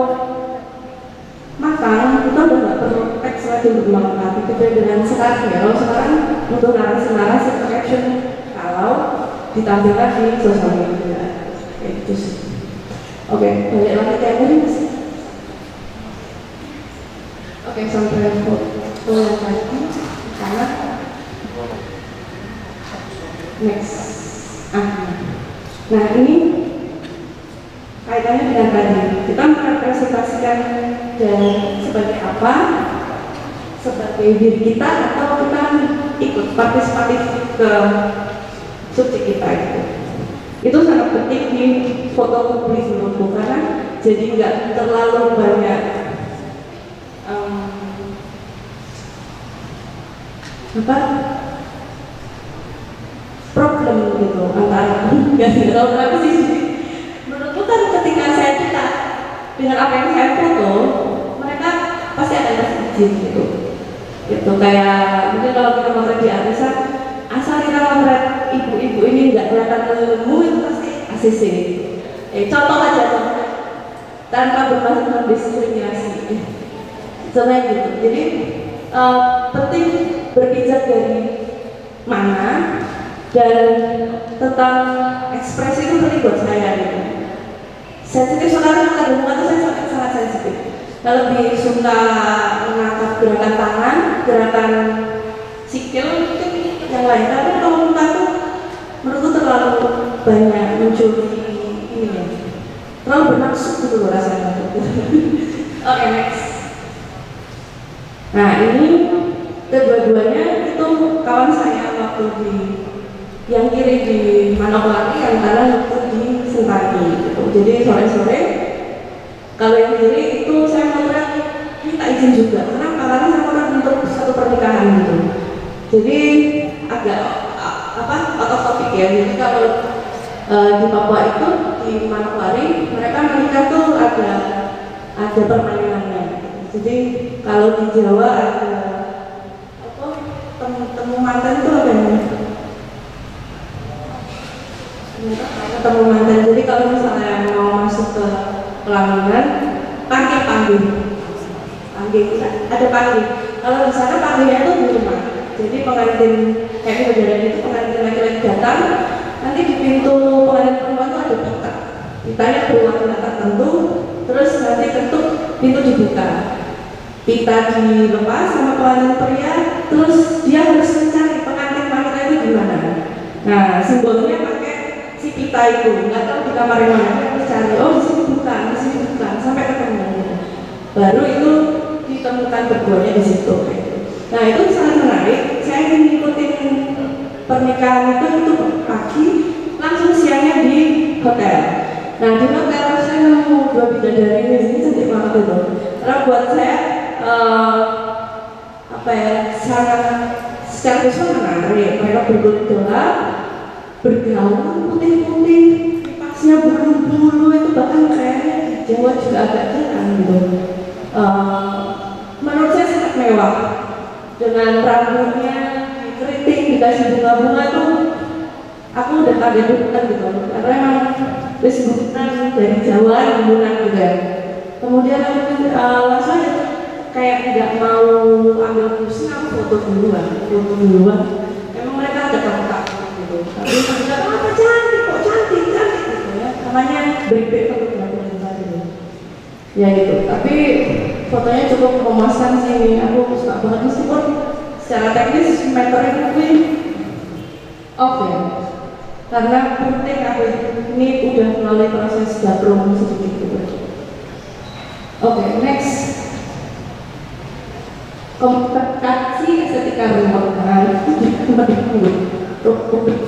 matang kita udah nggak perlu teks lagi untuk melengkapi. Beda dengan sekarang ya, kalau sekarang untuk narasi caption kalau ditampilkan di sosial media kayak gitu sih. Oke, balik lagi ke yang mas. Oke, sampai foto yang tadi karena next. Nah ini kaitannya dengan tadi kita merepresentasikan dan sebagai apa, sebagai diri kita atau kita ikut partisipatif ke subjek kita gitu. Itu sangat penting di foto publik menurutku karena jadi nggak terlalu banyak problem gitu antara nggak tahu kenapa sih. Menurutku kan ketika saya cerita dengan apa yang saya foto mereka pasti akan kasih izin gitu kayak mungkin kalau kita motret di arisan asal kita motret ibu-ibu ini nggak kelihatan lemu itu pasti ACC gitu. Contoh aja tanpa bermaksud mendiskriminasi contohnya gitu. Jadi penting berpijak dari mana dan tentang ekspresi itu penting buat saya gitu. Sensitif sekali kalau muka itu saya sangat sensitif. Saya lebih suka menangkap gerakan tangan, gerakan sikil mungkin yang lain. Tapi kalau muka itu menurutku terlalu banyak mencuri ini ya, terlalu bermaksud gitu loh rasanya. Oke, next. Nah ini kedua-duanya itu kawan saya waktu di yang kiri di Manokwari, yang kanan waktu di Sentani gitu. Jadi sore-sore kalau yang kiri itu saya motret minta izin juga karena saya motret untuk satu pernikahan gitu. Jadi agak out of topic ya. Jadi kalau di Papua itu di Manokwari mereka menikah tuh ada permainannya. Jadi kalau di Jawa ada temu mantan itu apa namanya? Ketemu mantan. Jadi kalau misalnya mau masuk ke pelaminan panggil ada panggil. Kalau di sana panggilnya itu di rumah. Jadi pengantin kayak kejadian itu pengantin laki-laki datang, nanti di pintu pengantin perempuan itu ada pita. Pitanya berwarna tertentu, terus nanti ketuk pintu dibuka. Pita dilepas sama pengantin pria, terus dia harus mencari pengantin wanita itu di mana. Nah simbolnya pakai si pita itu, nggak tahu di kamar yang mana, harus cari. Oh di sini bukan, sampai ketemu. Baru itu ditemukan berduanya di situ. Nah itu sangat menarik. Saya ingin ngikutin pernikahan itu pagi, langsung siangnya di hotel. Nah di hotel saya nemu 2 bidadari ini cantik banget itu. Karena buat saya sangat secara visual menarik. Mereka berkulit gelap, bergaun putih-putih, kipasnya berbulu itu bahkan kayaknya di Jawa juga agak jarang gitu. Menurut saya sangat mewah dengan rambutnya dikasih bunga-bunga tuh aku udah kaget banget gitu, karena emang wis bukan dari Jawa bukan juga. Kemudian aku langsung aja kayak tidak mau ambil pusing, aku foto duluan. Emang mereka ada takut gitu, tapi mereka apa cantik kok, cantik gitu ya, namanya break fotografer gitu. Ya gitu, tapi fotonya cukup memuaskan sih, aku suka banget meskipun secara teknis meternya mungkin off ya, karena penting aku ini udah melalui proses gabung sedikit gitu. Oke, next, komunikasi estetika ruangan. Oke.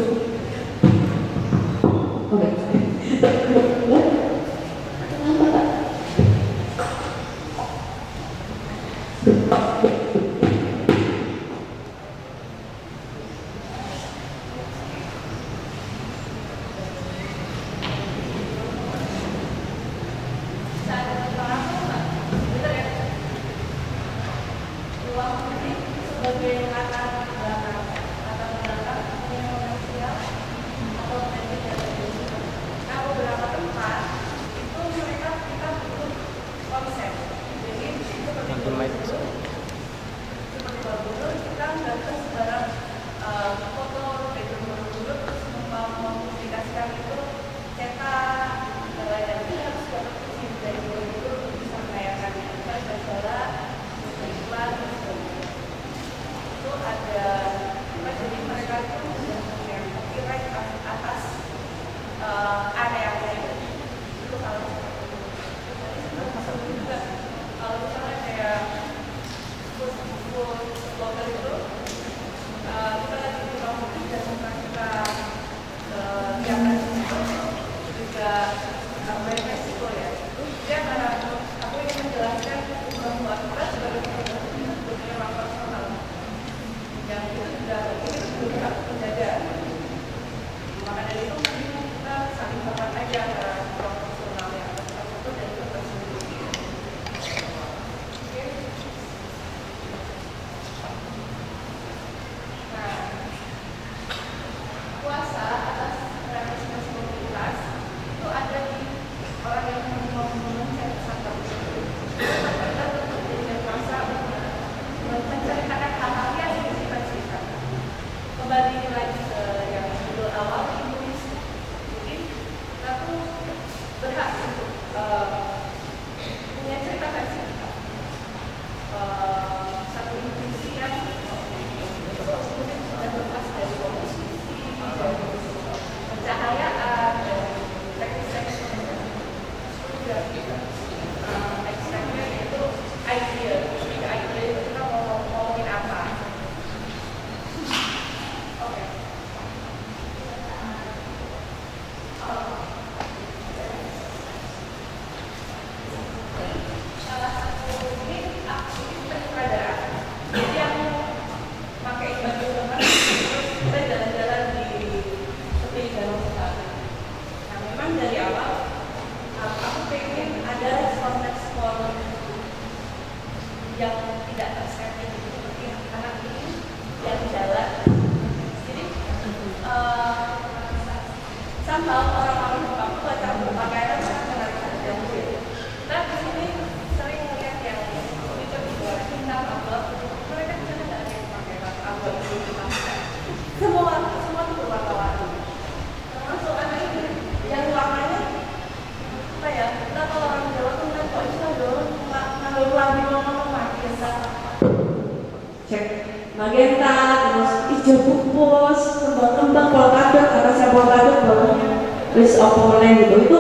Magenta, terus hijau pupus, kembang-kembang, polkadot, atasnya polkadot, bawahnya list opponent gitu. Itu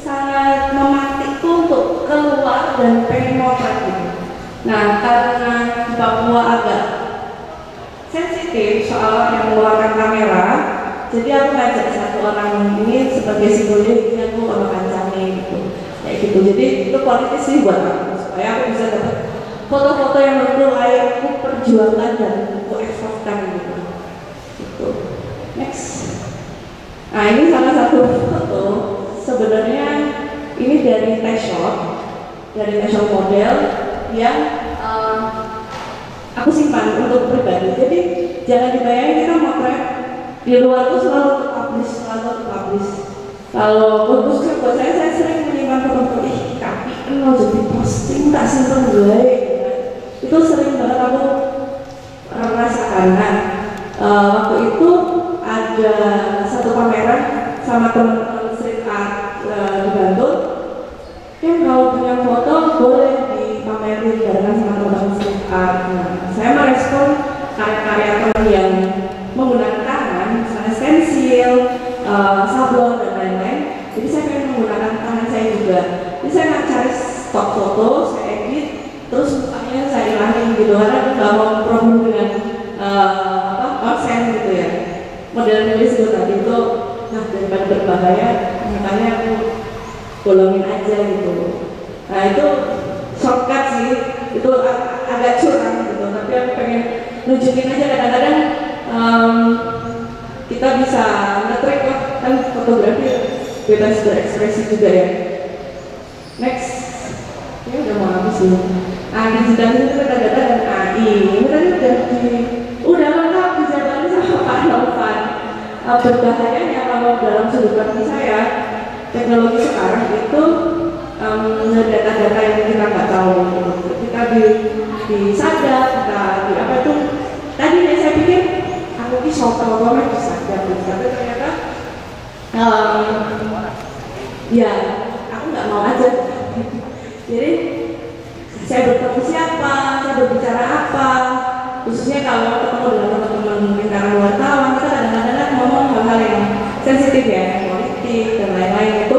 sangat mematik untuk keluar dan pengen motret gitu. Nah, karena di Papua agak sensitif soal yang mengeluarkan kamera, jadi aku ngajak satu orang ini sebagai simbolik, aku kalau kancangnya gitu, kayak gitu. Jadi itu politis sih buat aku, supaya aku bisa dapat foto-foto yang menurut layak aku perjuangkan dan aku eksporkan gitu. Gitu. Next. Nah, ini salah satu foto. Sebenarnya ini dari test shot model yang aku simpan untuk pribadi. Jadi jangan dibayangin kita motret di luar tuh selalu terpublish, Kalau fokus buat saya sering menyimpan foto-foto kaki mau jadi posting tak simpen gue. Itu sering banget aku rasakan. Nah, waktu itu ada satu pameran sama teman-teman street art di Bantul. Kan kalau punya foto boleh dipamerin barengan sama teman-teman street art. Nah, saya merespon karya-karya teman yang menggunakan tangan, misalnya stensil, sablon dan lain-lain. Jadi saya pengen menggunakan tangan saya juga. Jadi saya nggak cari stok foto, saya edit, terus akhirnya saya ilangin gitu karena nggak mau problem dengan konsen gitu ya. Model nulis itu tadi itu, nah daripada berbahaya, makanya aku golongin aja gitu. Nah itu shortcut sih, itu agak curang gitu. Tapi aku pengen nunjukin aja kadang-kadang kita bisa nge-track lah, kan fotografi bebas berekspresi juga ya. Next, ya udah mau habis sih. Digital itu data-data dan AI. Ini tadi udah lengkap dijabarin sama Pak Novan. Berbahayanya kalau dalam sudut pandang saya, teknologi sekarang itu data-data yang kita nggak tahu. Kita disadap, kita di apa itu? Tadi saya pikir aku ini soal-soalnya disadap, tapi ternyata ya aku nggak mau aja. Jadi saya bertemu siapa, saya berbicara apa, khususnya kalau ketemu dengan teman-teman lingkaran wartawan, kita kadang-kadang ngomong hal-hal yang sensitif ya, politik dan lain-lain itu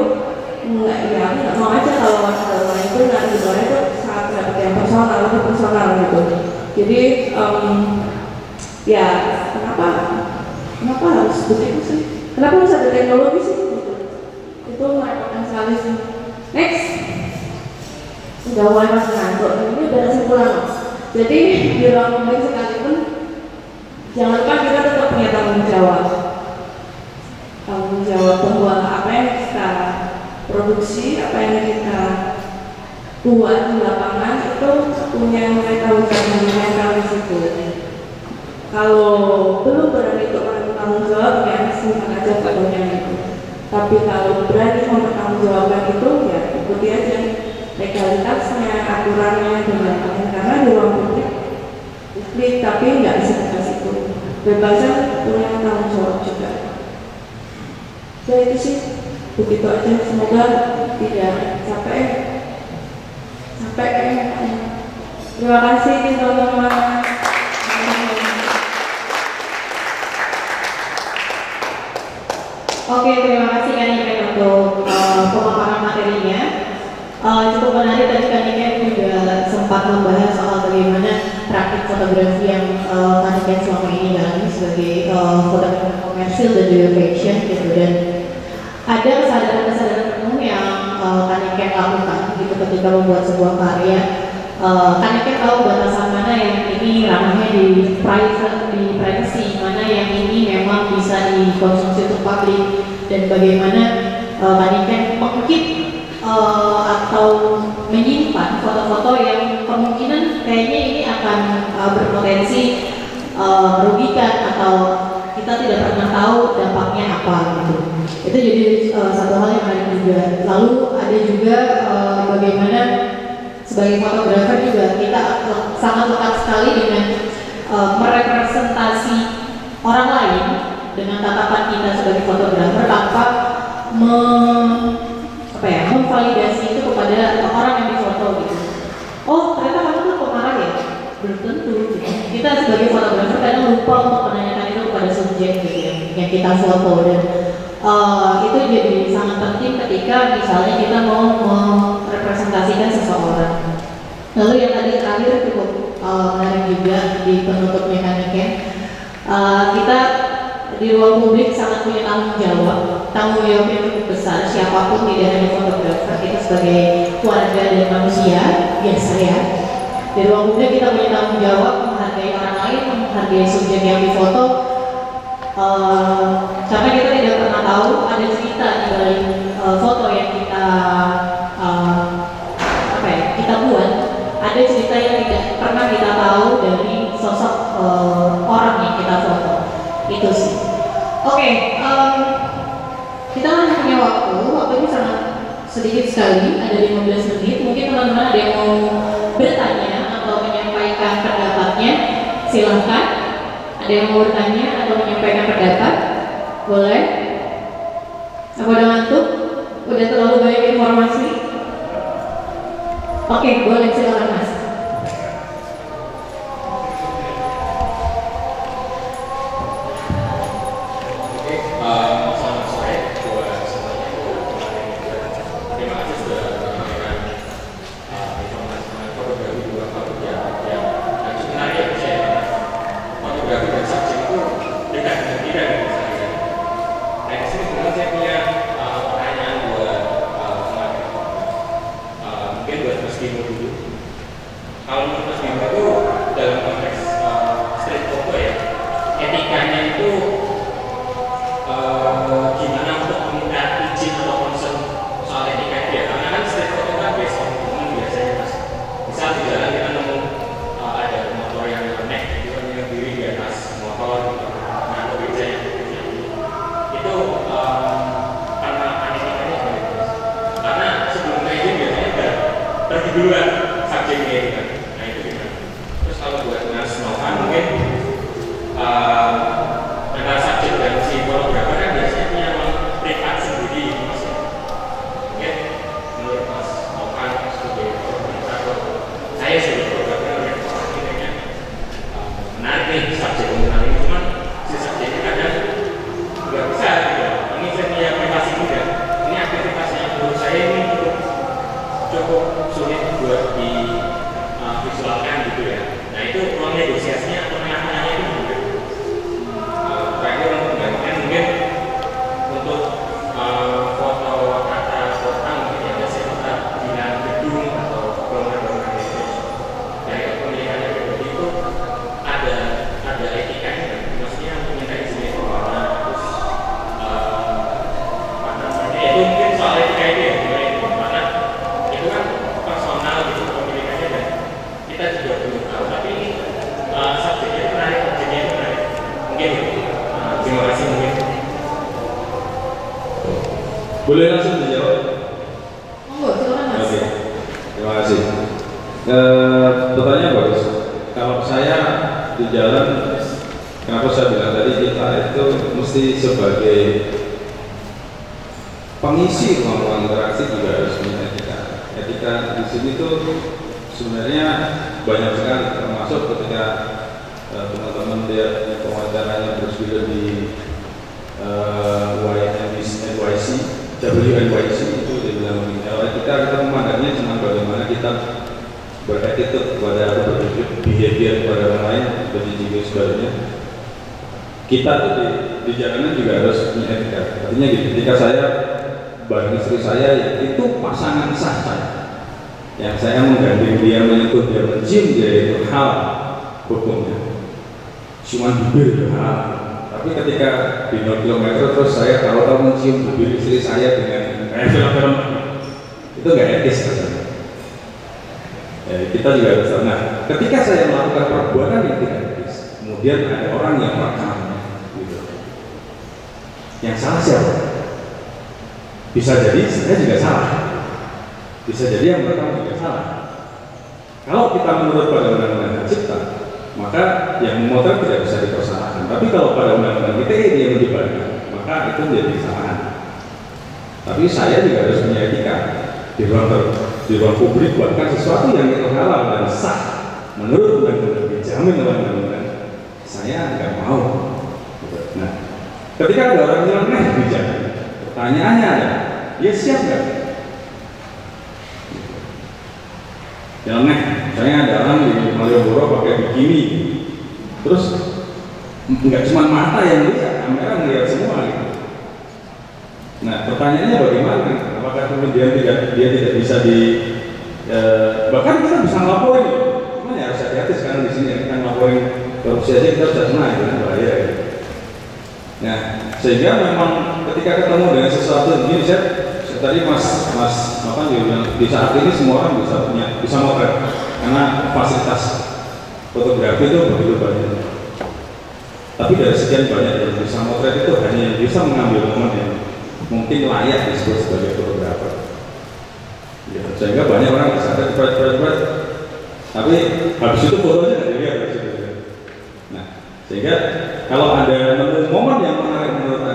nggak, ya aku nggak mau aja kalau orang itu nggak dibawa itu sangat dapat yang personal, lebih personal gitu. Jadi ya kenapa harus begitu sih? Kenapa harus ada teknologi sih? Gitu. Itu merepotkan sekali sih. Next. Udah mulai masuk ngantuk, ini udah kesimpulan. Jadi di ruang publik sekalipun jangan lupa kita tetap punya tanggung jawab bahwa apa yang kita produksi, apa yang kita buat di lapangan itu punya tanggung jawab mental di situ. Kalau belum berani untuk bertanggung jawab ya simpan aja fotonya itu. Tapi kalau berani mempertanggungjawabkan itu ya ikuti aja legalitasnya, aturannya dan lain-lain, karena di ruang publik tapi nggak bisa dikasih itu. Bebasnya punya tanggung jawab juga. Jadi itu sih begitu aja. Semoga tidak capek. Terima kasih teman-teman. Oke, terima kasih Kak Niken untuk pemaparan materinya. Cukup menarik tadi Kak Niken juga sempat membahas soal bagaimana praktik fotografi yang Kak Niken selama ini jalani sebagai fotografer komersil dan juga fashion gitu, dan ada kesadaran-kesadaran penuh yang Kak Niken lakukan gitu ketika membuat sebuah karya. Kak Niken tahu batasan mana yang ini ranahnya di privacy, mana yang ini memang bisa dikonsumsi untuk publik, dan bagaimana Kak Niken mengukit atau menyimpan foto-foto yang kemungkinan kayaknya ini akan berpotensi merugikan atau kita tidak pernah tahu dampaknya apa gitu. Itu jadi satu hal yang menarik juga. Lalu ada juga bagaimana sebagai fotografer juga kita sangat lekat sekali dengan merepresentasi orang lain dengan tatapan kita sebagai fotografer tanpa memvalidasi itu kepada orang yang difoto gitu. Oh ternyata kamu tuh pemarah ya? Belum tentu gitu. Kita sebagai fotografer kadang lupa untuk menanyakan itu kepada subjek gitu yang kita foto, dan itu jadi sangat penting ketika misalnya kita mau merepresentasikan seseorang. Lalu yang tadi terakhir cukup menarik juga di penutupnya Kak Niken, kita di ruang publik sangat punya tanggung jawab yang cukup besar. Siapapun, tidak hanya fotografer, kita sebagai warga dan manusia biasa ya, di ruang publik kita punya tanggung jawab menghargai orang lain, menghargai subjek yang difoto, karena kita tidak pernah tahu ada cerita di balik foto yang kita buat, ada cerita yang tidak pernah kita tahu dari sedikit sekali, ada 15 menit. Mungkin teman-teman ada yang mau bertanya atau menyampaikan pendapatnya, silahkan. Ada yang mau bertanya atau menyampaikan pendapat, boleh. Aku udah ngantuk, udah terlalu banyak informasi. Oke, boleh, silakan Mas. Boleh langsung dijawab? Monggo, silakan Mas. Oke, terima kasih. Pertanyaan bagus. Kalau saya di jalan, kenapa saya bilang tadi kita itu mesti sebagai pengisi ruang interaksi juga harus punya etika. Etika di sini tuh sebenarnya banyak sekali, termasuk ketika teman-teman lihat pewawancaranya Bruce Willis di YNYC, WNYC itu dibilang kalau kita memandangnya cuma bagaimana kita berattitude kepada behavior kepada orang lain seperti juga sebagainya. Kita tuh di jalanan juga harus punya etika. Artinya gitu, ketika saya bareng istri saya itu pasangan sah saya, yang saya menggandeng dia, menyentuh dia, mencium dia itu hal hukumnya, cuma bibir itu hal. Tapi ketika di 0 km terus saya tahu-tahu mencium bibir istri saya dengan film-film itu nggak etis rasanya. Kita juga harus tahu. Nah, ketika saya melakukan perbuatan yang tidak etis, kemudian ada orang yang merekam, gitu. Yang salah siapa? Bisa jadi saya juga salah. Bisa jadi yang merekam juga salah. Kalau kita menurut pada undang-undang hak cipta, maka yang memotret tidak bisa dipersalahkan. Tapi kalau pada undang-undang ITE dia menyebarkan, maka itu menjadi kesalahan. Tapi saya juga harus punya etika di ruang publik, bahkan sesuatu yang itu halal dan sah menurut undang-undang, dijamin oleh undang-undang, saya nggak mau. Nah, ketika ada orang bilang bijak, pertanyaannya adalah, dia siap nggak? Yang saya ada orang di Malioboro pakai bikini, terus nggak cuma mata yang lihat, kamera melihat semua gitu. Nah, pertanyaannya bagaimana? Apakah kemudian dia tidak bisa bahkan kita bisa ngelaporin, cuman ya harus hati-hati sekarang di sini kita ngelaporin korupsi aja kita sudah kena, itu kan bahaya gitu. Nah, sehingga memang ketika ketemu dengan sesuatu ini, tadi Mas apa dia bilang di saat ini semua orang bisa motret karena fasilitas fotografi itu begitu banyak. Tapi dari sekian banyak yang bisa motret itu hanya yang bisa mengambil momen yang mungkin layak disebut sebagai fotografer. Ya, sehingga banyak orang bisa ada cepat, tapi habis itu fotonya nggak dilihat habis itu. Nah, sehingga kalau ada momen yang menarik menurut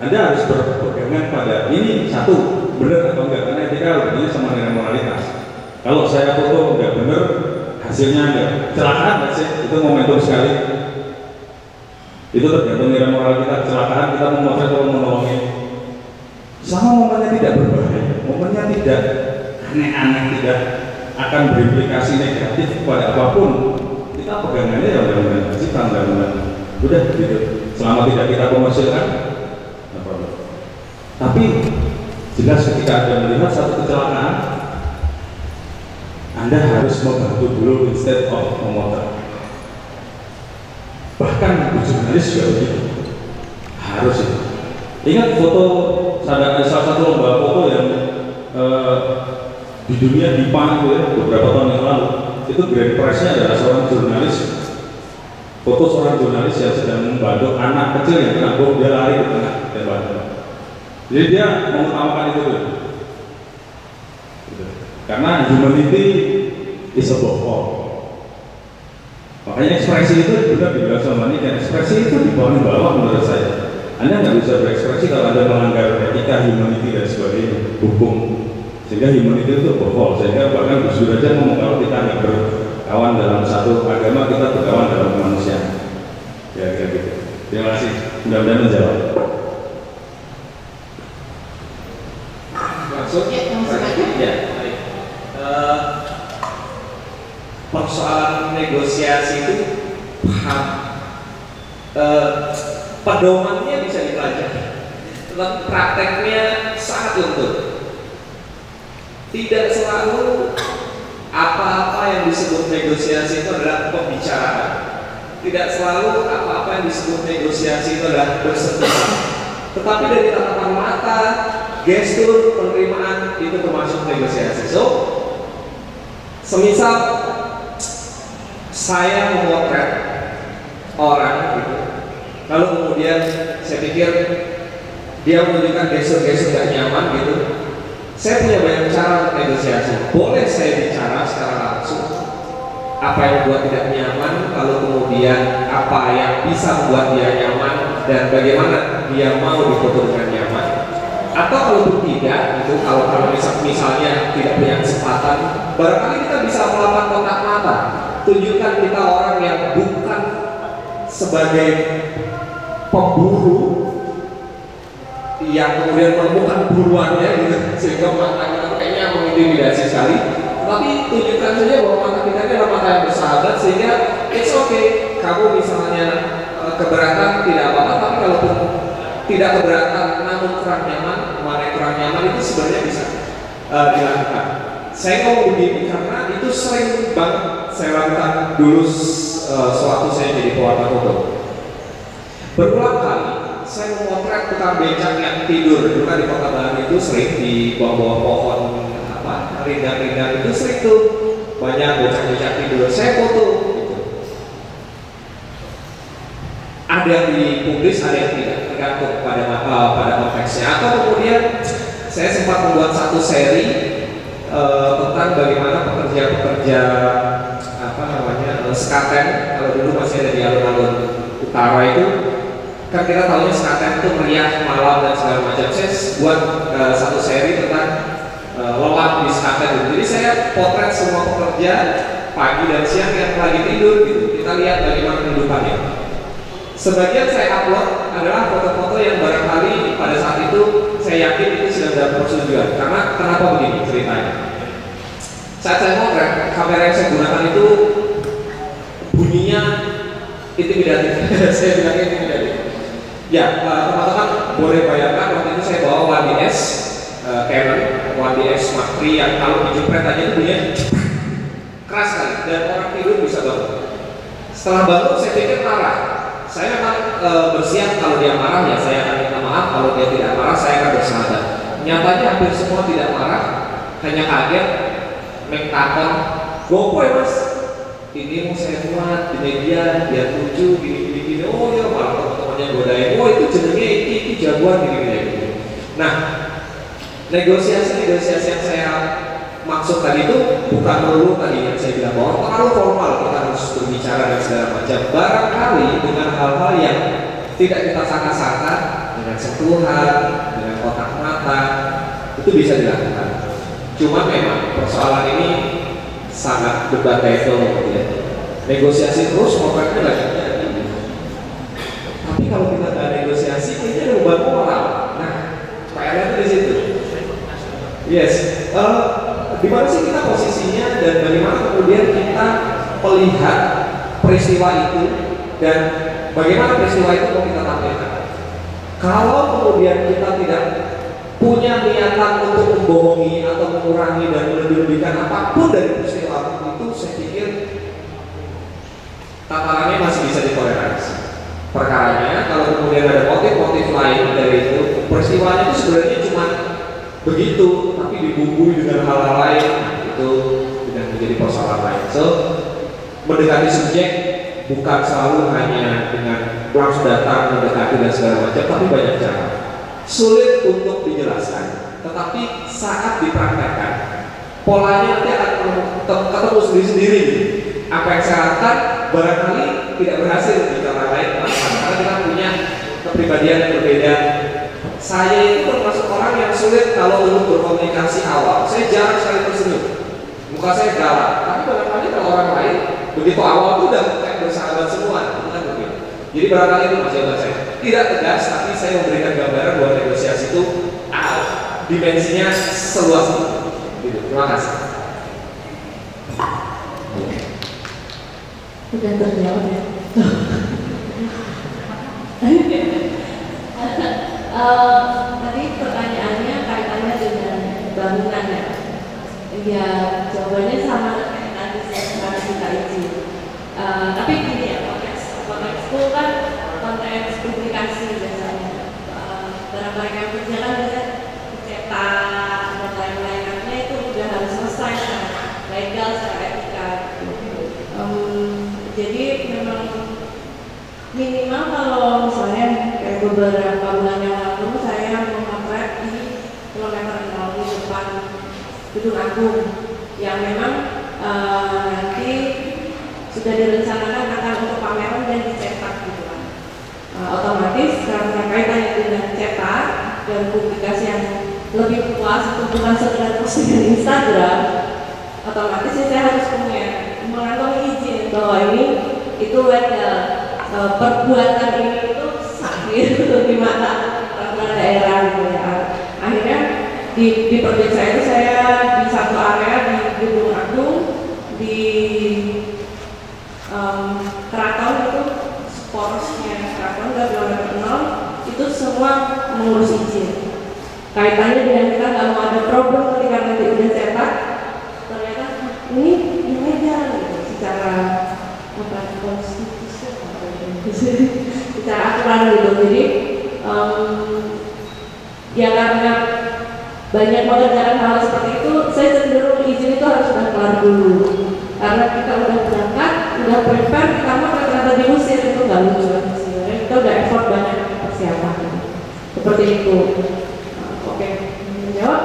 Anda harus berpegangan pada ini satu benar atau enggak, karena etika artinya sama dengan moralitas. Kalau saya foto nggak benar, hasilnya enggak kecelakaan, itu momentum sekali. Itu tergantung nilai moral kita. Kecelakaan kita memotret atau menolongin. Sama momennya tidak berbahaya, momennya tidak aneh-aneh, tidak akan berimplikasi negatif kepada apapun. Kita pegangannya ya undang-undang cipta, undang-undang udah gitu. Selama tidak kita komersilkan, apa? Tapi jelas ketika Anda melihat satu kecelakaan, Anda harus membantu dulu instead of memotret. Bahkan jurnalis juga begitu, harus itu. Ingat foto salah satu lomba foto yang di dunia di Jepang ya, beberapa tahun yang lalu, itu grand prize-nya adalah seorang jurnalis, foto seorang jurnalis yang sedang membantu anak kecil yang kena bom, dia lari ke tengah tembakan. Jadi dia mengutamakan itu dulu. Karena humanity is above all. Makanya ekspresi itu benar dibilang sama ini, dan ekspresi itu di bawah menurut saya. Anda nggak bisa berekspresi kalau Anda melanggar etika, humanity dan sebagainya, hukum. Sehingga humanity itu berhol. Sehingga bahkan Gus Dur aja ngomong kalau kita nggak berkawan dalam satu agama, kita berkawan dalam kemanusiaan. Ya kayak gitu. Terima kasih. Mudah-mudahan menjawab. Masuk? Ya. Persoalan negosiasi itu pedomannya bisa dipelajari, tetapi prakteknya sangat luntur. Tidak selalu apa-apa yang disebut negosiasi itu adalah pembicaraan. Tidak selalu apa-apa yang disebut negosiasi itu adalah bersentuhan. Tetapi dari tatapan mata, gestur, penerimaan itu termasuk negosiasi. So, semisal saya memotret orang gitu, lalu kemudian saya pikir dia menunjukkan gestur-gestur gak nyaman gitu, saya punya banyak cara untuk negosiasi. Boleh saya bicara secara langsung apa yang membuat tidak nyaman, lalu kemudian apa yang bisa membuat dia nyaman dan bagaimana dia mau difoto dengan nyaman. Atau kalau tidak gitu, kalau misalnya tidak punya kesempatan, barangkali kita bisa melakukan kontak mata. Tunjukkan kita orang yang bukan sebagai pemburu yang kemudian menemukan buruannya gitu, sehingga mata kita kayaknya mengintimidasi sekali. Tapi tunjukkan saja bahwa mata kita ini adalah mata yang bersahabat, sehingga it's okay. Kamu misalnya keberatan tidak apa-apa, tapi kalaupun tidak keberatan namun kurang nyaman, mana yang kurang nyaman itu sebenarnya bisa dilakukan. Saya ngomong begini karena itu sering banget saya lakukan dulu sewaktu saya jadi pewarta foto. Berulang kali saya memotret tukang becak yang tidur. Dulu kan di Kota Baru itu sering di bawah-bawah pohon apa rindang-rindang itu sering tuh banyak becak-becak tidur. Saya foto gitu. Ada yang dipublis, ada yang tidak, tergantung pada konteksnya. Atau kemudian saya sempat membuat satu seri tentang bagaimana pekerja-pekerja apa namanya sekaten, kalau dulu masih ada di alun-alun utara itu kan kita tahunya sekaten itu meriah malam dan segala macam. Saya buat satu seri tentang lelap di sekaten. Jadi saya potret semua pekerja pagi dan siang yang lagi tidur gitu. Kita lihat bagaimana kehidupannya. Sebagian saya upload adalah foto-foto yang barangkali pada saat itu saya yakin itu sudah dalam persetujuan. Karena kenapa begini ceritanya? Saat saya potret, kamera yang saya gunakan itu bunyinya intimidatif. Saya bilangnya intimidatif. Ya, teman-teman boleh bayangkan waktu itu saya bawa 1DS Canon 1DS Mark III yang kalau dijepret aja itu bunyinya keras sekali dan orang tidur bisa bangun. Setelah bangun saya pikir marah. Saya memang bersiap kalau dia marah ya saya akan minta maaf, kalau dia tidak marah saya akan bersahabat. Nyatanya hampir semua tidak marah, hanya kaget, mengtakon, gopoy mas, ini mau saya buat di media, dia lucu, gini. Oh ya malah teman-temannya godain, oh itu jenengnya itu jagoan gini. Nah, negosiasi yang saya maksud tadi itu bukan melulu tadi yang saya bilang bahwa terlalu formal kita harus berbicara dan segala macam. Barangkali dengan hal-hal yang tidak kita sangka-sangka, dengan sentuhan, dengan kotak mata, itu bisa dilakukan. Cuma memang persoalan ini sangat debatable ya. Negosiasi terus potretnya lagi. Tapi kalau kita nggak negosiasi, kayaknya ada beban moral. Nah, PR-nya itu di situ. Yes. Di mana sih kita posisinya dan bagaimana kemudian kita melihat peristiwa itu dan bagaimana peristiwa itu mau kita tampilkan. Kalau kemudian kita tidak punya niatan untuk membohongi atau mengurangi dan melebih-lebihkan apapun dari peristiwa itu, saya pikir tatarannya masih bisa ditoleransi. Perkaranya kalau kemudian ada motif-motif lain dari itu, peristiwanya itu sebenarnya cuma begitu, tapi dibumbui dengan hal-hal lain, itu tidak menjadi persoalan lain. So, mendekati subjek bukan selalu hanya dengan langsung datang mendekati dan segala macam, tapi banyak cara. Sulit untuk dijelaskan, tetapi saat dipraktekkan, polanya nanti akan ketemu sendiri-sendiri. Apa yang saya lakukan barangkali tidak berhasil di orang lain, karena kita punya kepribadian yang berbeda. Saya itu termasuk orang yang sulit kalau untuk berkomunikasi awal. Saya jarang sekali tersenyum, muka saya galak. Tapi barangkali kalau orang lain begitu awal itu udah kayak bersahabat semua, bukan begitu. Jadi barangkali itu jawaban saya. Tidak tegas, tapi saya memberikan gambaran bahwa negosiasi itu dimensinya seluas itu. Gitu. Terima kasih. Sudah terjawab ya. Tadi pertanyaannya kaitannya dengan bangunan ya. Ya jawabannya sama kayak tadi saya kita izin. Tapi gini ya, konteksku kan konteks publikasi biasanya. Barang-barang yang kerja kan biasanya cetak dan lain-lainnya itu udah harus selesai secara legal, secara etika. Jadi memang minimal kalau misalnya kayak beberapa bulan yang lalu saya memotret di kilometer 0 di depan Gedung Agung yang memang nanti sudah direncanakan akan untuk pameran dan dicetak gitu kan. Otomatis karena kaitannya dengan cetak dan publikasi yang lebih puas itu bukan sekedar postingan Instagram, otomatis saya harus punya mengantongi izin bahwa ini itu legal. Perbuatan ini itu sakit di mata peraturan daerah gitu ya. Akhirnya di proyek saya itu saya di satu area di Gedung Agung di Keraton itu porosnya Keraton udah kilometer 0 itu semua mengurus izin. Kaitannya dengan kita nggak mau ada problem ketika nanti udah cetak ternyata ini ilegal gitu secara konstitusi secara aturan gitu. Jadi ya karena banyak mengerjakan hal seperti itu, saya cenderung izin itu harus sudah kelar dulu. Karena kita udah berangkat, udah prepare, kita ternyata diusir, itu nggak lucu sih. Kita udah effort banyak persiapan. Seperti itu. Oke, menjawab.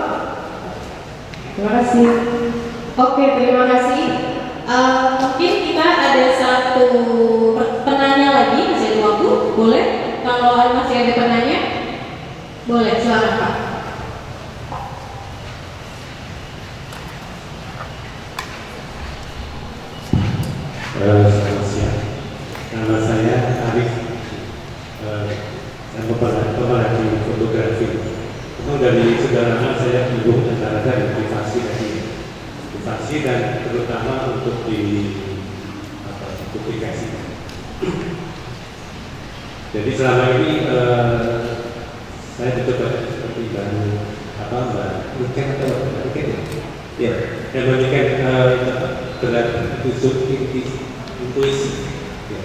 Terima kasih. Oke, terima kasih. Mungkin kita ada satu penanya lagi, masih ada waktu, boleh? Kalau masih ada penanya, boleh, silakan Pak. Selamat siang. Nama saya Arif. Saya pemerhati fotografi. Memang dari sederhana saya mendukung antara dari privasi dan terutama untuk di publikasi. Jadi selama ini saya mencoba seperti Mbak Luken atau Mbak Luken ya, yang memberikan gelar intuisi. Ya.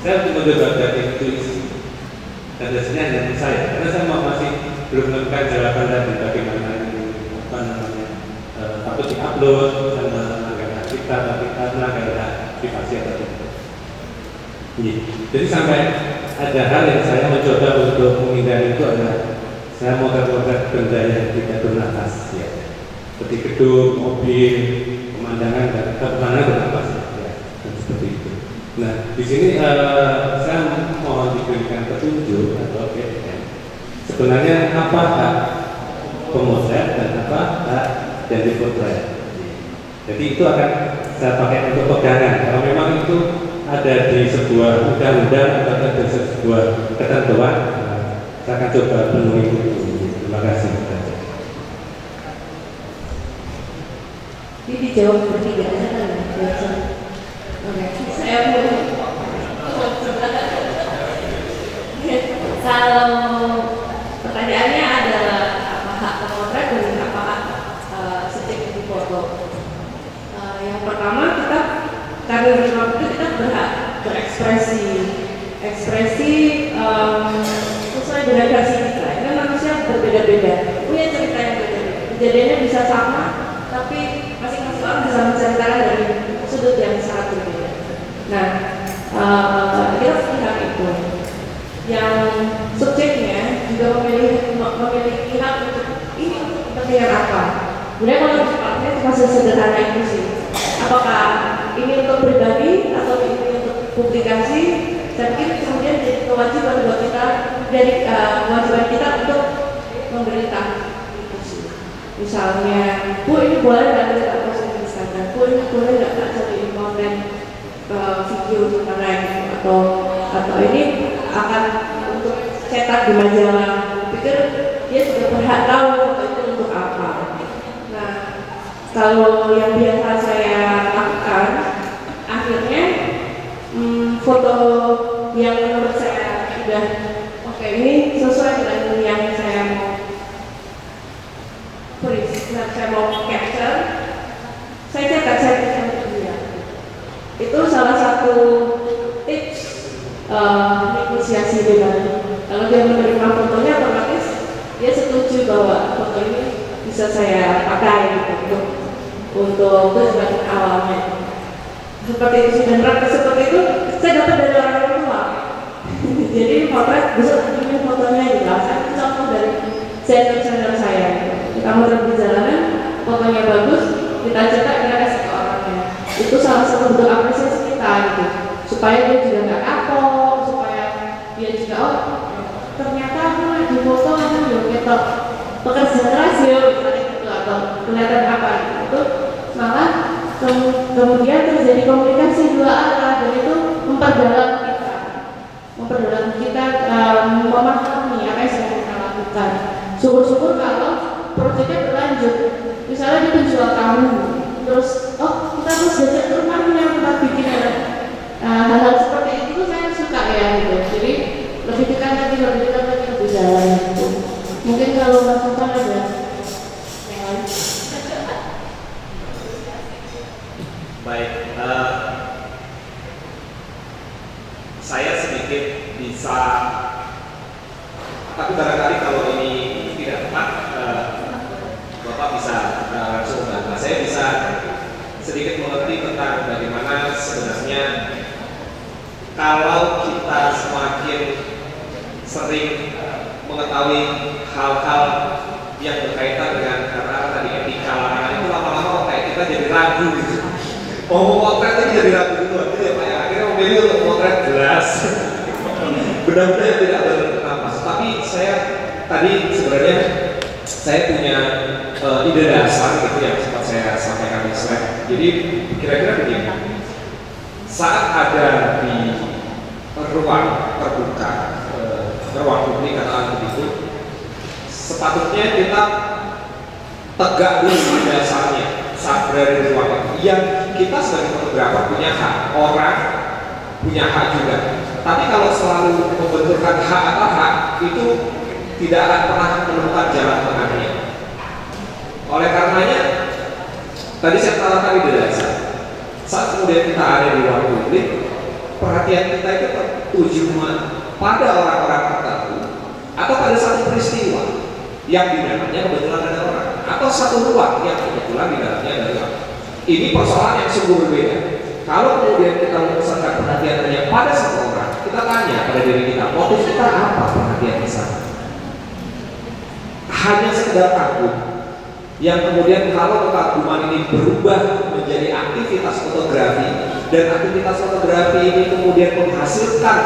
Saya mencoba dari intuisi dan dasarnya hanya saya, karena saya masih belum menemukan jawaban dari bagaimana takut diupload dan melanggar kita tapi karena privasi atau tidak. Jadi sampai ada hal yang saya mencoba untuk menghindari itu adalah saya mau benda yang tidak bernafas ya. seperti gedung, mobil, pemandangan dan apa sih ya, dan seperti itu. Nah, di sini saya mohon diberikan petunjuk atau PDM. Sebenarnya apa hak pemotret dan apa hak yang dipotret. Jadi itu akan saya pakai untuk pegangan. Kalau memang itu ada di sebuah undang-undang atau ada sebuah ketentuan, saya akan coba penuhi itu. Terima kasih. Ini dijawab bertiga aja kan? Oke, saya mau. Kalau pertanyaannya adalah apa hak pemotret dan apa hak subjek di foto. Yang pertama kita karena di foto itu kita berhak berekspresi, sesuai dengan versi kita. Karena manusia berbeda-beda, punya cerita yang berbeda. Kejadiannya bisa sama, tapi masing-masing orang bisa menceritakan dari sudut yang sangat berbeda. Nah, kita lihat itu. Yang subjeknya juga memiliki hak untuk ini untuk kepentingan apa. Kemudian kalau sifatnya cuma sederhana itu sih. Apakah ini untuk pribadi atau ini untuk publikasi? Saya pikir kemudian jadi kewajiban buat kita dari kewajiban kita untuk memberitahu itu sih. Misalnya, Bu ini boleh nggak kita post di Instagram? Bu ini boleh nggak kita jadi konten video di mana gitu? Atau ini akan untuk cetak di majalah. Pikir dia juga berhak tahu itu untuk apa. Nah, kalau yang biasa saya lakukan, akhirnya foto yang menurut saya sudah oke, ini sesuai dengan yang saya mau capture, saya cetak, saya tuliskan dia. Itu salah satu tips negosiasi dengan, kalau dia menerima fotonya otomatis dia setuju bahwa foto ini bisa saya pakai gitu, untuk tujuan awalnya. Seperti itu, dan praktek seperti itu saya dapat dari orang tua. Jadi potret bisa tunjukin fotonya gitu. Saya contoh dari senior saya. Kita motret di jalanan, fotonya bagus, kita cetak, kita kasih ke orangnya. Itu salah satu bentuk apresiasi kita gitu, supaya dia juga nggak kapok, supaya dia juga ternyata aku di foto kan kita pekerja keras ya, gitu, atau kelihatan apa gitu. Malah kemudian terjadi komunikasi dua arah, dan itu memperdalam kita memahami apa yang sedang kita lakukan. Syukur-syukur kalau proyeknya berlanjut, misalnya dia penjual kamu, terus kita terus jajak ke rumahnya, kita bikin hal-hal seperti itu saya suka ya gitu. Jadi lebih dekat lagi lebih jalan gitu. Mungkin kalau Mas Sofan ada yang lain. Baik, saya sedikit bisa, tapi barangkali kalau ini tidak tepat, Bapak bisa langsung membantah. Saya bisa sedikit mengerti tentang bagaimana sebenarnya kalau kita semakin sering mengetahui hal-hal yang berkaitan dengan kata tadi etika larangan, itu lama-lama kayak kita jadi ragu gitu. Mau potret ini jadi ragu gitu ya Pak ya. Akhirnya memilih untuk potret jelas. Benar-benar tidak bernapas. Tapi saya tadi sebenarnya saya punya ide dasar gitu yang sempat saya sampaikan di slide. Jadi kira-kira begini. Saat ada di ruang terbuka, ruang publik katakan begitu, sepatutnya kita tegak dulu dasarnya saat berada di ruang itu. Yang kita sebagai fotografer punya hak, orang punya hak juga. Tapi kalau selalu membenturkan hak atau hak, itu tidak akan pernah menemukan jalan tengahnya. Oleh karenanya, tadi saya katakan di dasar, saat kemudian kita ada di ruang publik, perhatian kita itu tertuju pada orang-orang tertentu atau pada satu peristiwa yang di dalamnya kebetulan ada orang, atau satu ruang yang kebetulan di dalamnya ada orang. Ini persoalan yang sungguh berbeda. Kalau kemudian kita memusatkan perhatian hanya pada satu orang, kita tanya pada diri kita, motif kita apa perhatian di sana? Hanya sekedar takut, yang kemudian kalau kekaguman ini berubah menjadi aktivitas fotografi, dan aktivitas fotografi ini kemudian menghasilkan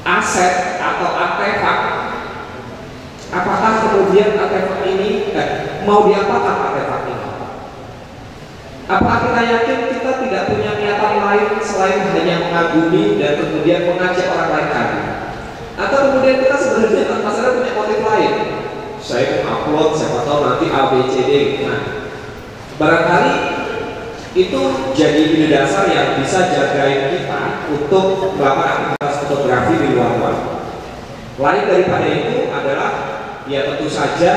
aset atau artefak, apakah kemudian artefak ini mau diapakan artefak ini? Apakah kita yakin kita tidak punya niatan lain selain hanya mengagumi dan kemudian mengajak orang lain kagum? Atau kemudian kita sebenarnya tanpa sadar punya motif lain? Saya mau upload, siapa tahu nanti A, B, C, D. Nah, barangkali itu jadi ide dasar yang bisa jagain kita untuk melakukan aktivitas fotografi di luar ruang. Lain daripada itu adalah, ya tentu saja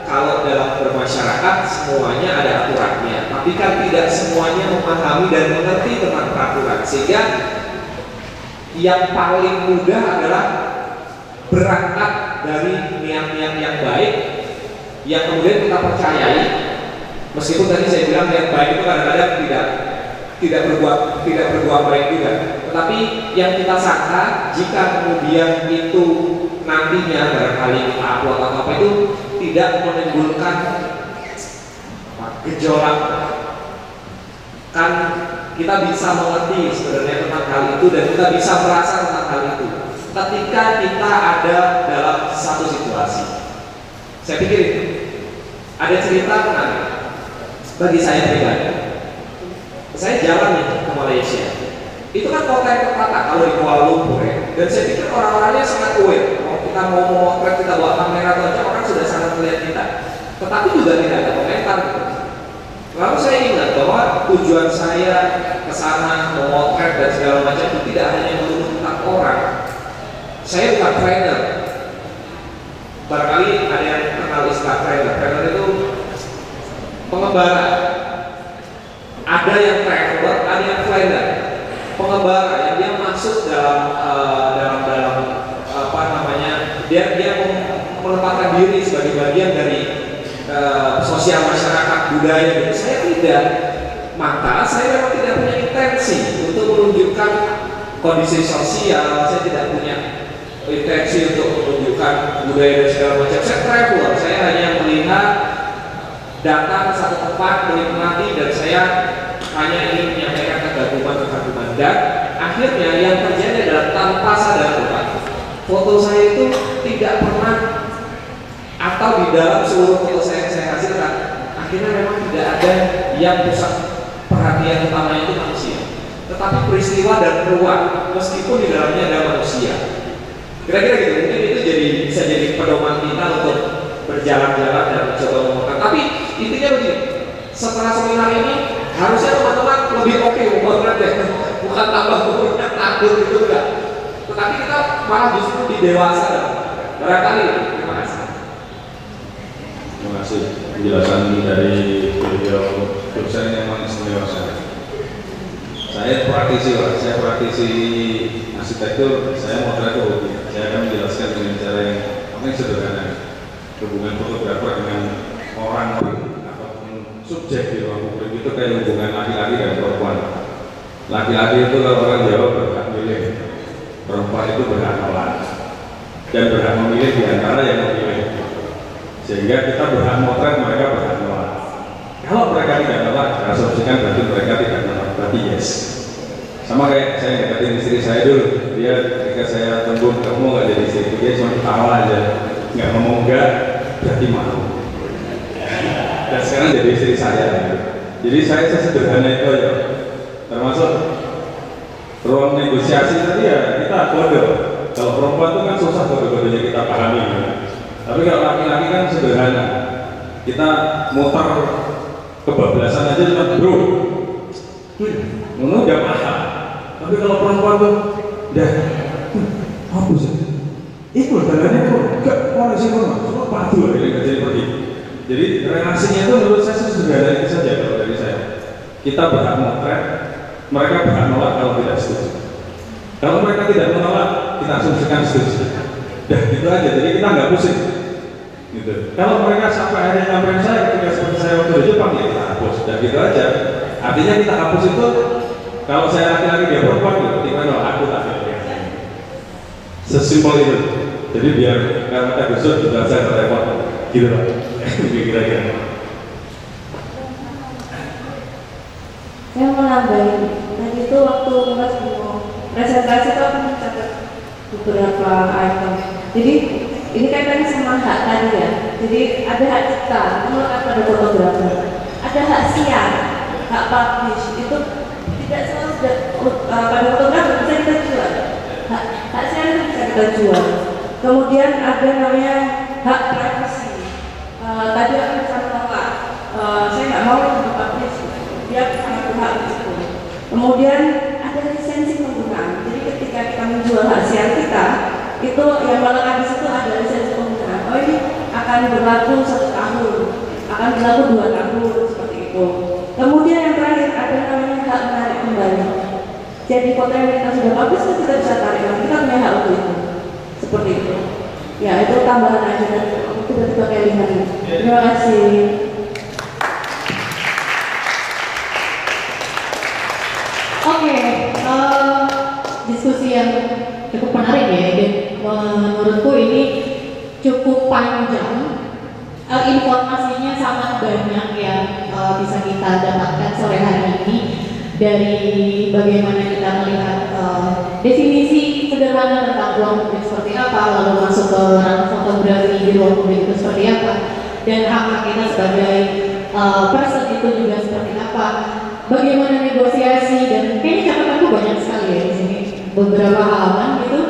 kalau dalam bermasyarakat semuanya ada aturannya, tapi kan tidak semuanya memahami dan mengerti tentang peraturan, sehingga yang paling mudah adalah berangkat dari niat-niat yang baik yang kemudian kita percayai, meskipun tadi saya bilang niat baik itu kadang-kadang tidak berbuat baik juga, tetapi yang kita sangka jika kemudian itu nantinya barangkali kita upload atau apa itu tidak menimbulkan gejolak, kan kita bisa mengerti sebenarnya tentang hal itu dan kita bisa merasa tentang hal itu ketika kita ada dalam satu situasi. Saya pikir itu ada cerita menarik bagi saya pribadi. Saya jalan ke Malaysia, itu kan kota yang tertata kalau di Kuala Lumpur ya. Dan saya pikir orang-orangnya sangat aware. Kalau kita mau memotret, kita bawa kamera atau apa, orang sudah sangat melihat kita. Tetapi juga tidak ada komentar gitu. Lalu saya ingat bahwa tujuan saya ke sana memotret dan segala macam itu tidak hanya menuntut tentang orang. Saya bukan trainer. Barangkali ada yang kenal istilah trainer. Trainer itu pengembara. Ada yang traveler, ada yang trainer. Pengembara yang dia masuk dalam apa namanya, dia menempatkan diri sebagai bagian dari sosial masyarakat budaya gitu. Saya tidak, maka saya memang tidak punya intensi untuk menunjukkan kondisi sosial. Saya tidak punya intensi untuk menunjukkan budaya dan segala macam. Saya traveler, saya hanya melihat, datang ke satu tempat, menikmati, dan saya hanya ingin menyampaikan kekaguman, dan akhirnya yang terjadi adalah tanpa sadar foto saya itu tidak pernah, atau di dalam seluruh foto saya yang saya hasilkan, akhirnya memang tidak ada yang pusat perhatian utamanya itu manusia, tetapi peristiwa dan ruang, meskipun di dalamnya ada manusia. Kira-kira gitu, mungkin itu bisa jadi pedoman kita untuk berjalan-jalan dan mencoba memotret. Tapi intinya begini, setelah seminar ini harusnya teman-teman lebih oke memotret ya, bukan tambah umurnya takut gitu enggak. Tetapi kita malah justru di dewasa barangkali. Terima kasih. Terima kasih penjelasan dari beliau dosen yang memang istimewa. Saya praktisi arsitektur, saya motret hobi. Saya akan menjelaskan dengan cara yang paling sederhana. Hubungan fotografer dengan orang ataupun subjek di ruang publik itu kayak hubungan laki-laki dan perempuan. Laki-laki itu kalau orang Jawa berhak milih, perempuan itu berhak nolak, dan berhak memilih di antara yang memilih. Sehingga kita berhak motret, mereka berhak nolak. Kalau mereka tidak nolak, asumsikan berarti mereka tidak nolak, berarti yes. Sama kayak saya deketin istri saya dulu, dia ketika saya tembung, kamu mau nggak jadi istri, dia cuma ketawa aja, nggak ngomong enggak, berarti mau. Dan sekarang jadi istri saya. Jadi saya sederhana itu aja. Termasuk ruang negosiasi tadi ya kita kode. Kalau perempuan itu kan susah kode-kodenya kita pahami. Tapi kalau laki-laki kan sederhana. Kita muter kebablasan aja cuma bro. Ngono udah paham. Tapi kalau perempuan tuh udah apa sih? Itu dalane kok gak ono sing ngono. Cuma padu aja enggak jadi pergi. Jadi relasinya itu menurut saya sederhana itu saja kalau dari saya. Kita berhak motret, mereka berhak nolak kalau tidak setuju. Kalau mereka tidak menolak, kita asumsikan setuju. Dah gitu aja. Jadi kita nggak pusing. Gitu. Kalau mereka sampai akhirnya nyamperin saya ketika seperti saya waktu di Jepang, ya kita hapus. Dan gitu aja. Artinya kita hapus itu kalau saya laki-laki dia perempuan gitu, tiba-tiba nolak aku tak ada. Sesimpel itu. Jadi biar karena kita besok juga saya repot. Gitu lah. Kira-kira. Saya mau nambahin, tadi itu waktu Mas mau presentasi itu aku mencatat beberapa item. Jadi ini kaitannya sama hak tadi ya. Jadi ada hak cipta, itu melekat pada fotografer. Ada hak siar, hak publish, itu tidak selalu pada fotografer bisa kita jual. Hak siar itu bisa kita jual. Kemudian ada namanya hak privasi. Tadi aku bisa menolak, saya nggak mau untuk publish. Dia punya hak itu. Kemudian ada lisensi penggunaan. Jadi ketika kita menjual hak siar kita, itu yang melekat di situ ada lisensi penggunaan. Oh ini akan berlaku 1 tahun, akan berlaku 2 tahun seperti itu. Kemudian yang terakhir ada namanya hak menarik kembali. Jadi foto yang kita sudah publish itu kita bisa tarik lagi, kita punya hak untuk itu. Seperti itu. Ya itu tambahan aja dan tiba-tiba kayak lihat. Terima kasih. Oke, diskusi yang cukup menarik ya, dan menurutku ini cukup panjang. Informasinya sangat banyak yang bisa kita dapatkan sore hari ini dari bagaimana kita melihat definisi sederhana tentang ruang publik seperti apa, lalu masuk ke ranah fotografi di ruang publik itu seperti apa, dan hak kita sebagai person itu juga seperti apa. Bagaimana negosiasi, dan kayaknya catatanku banyak sekali ya di sini, beberapa halaman gitu.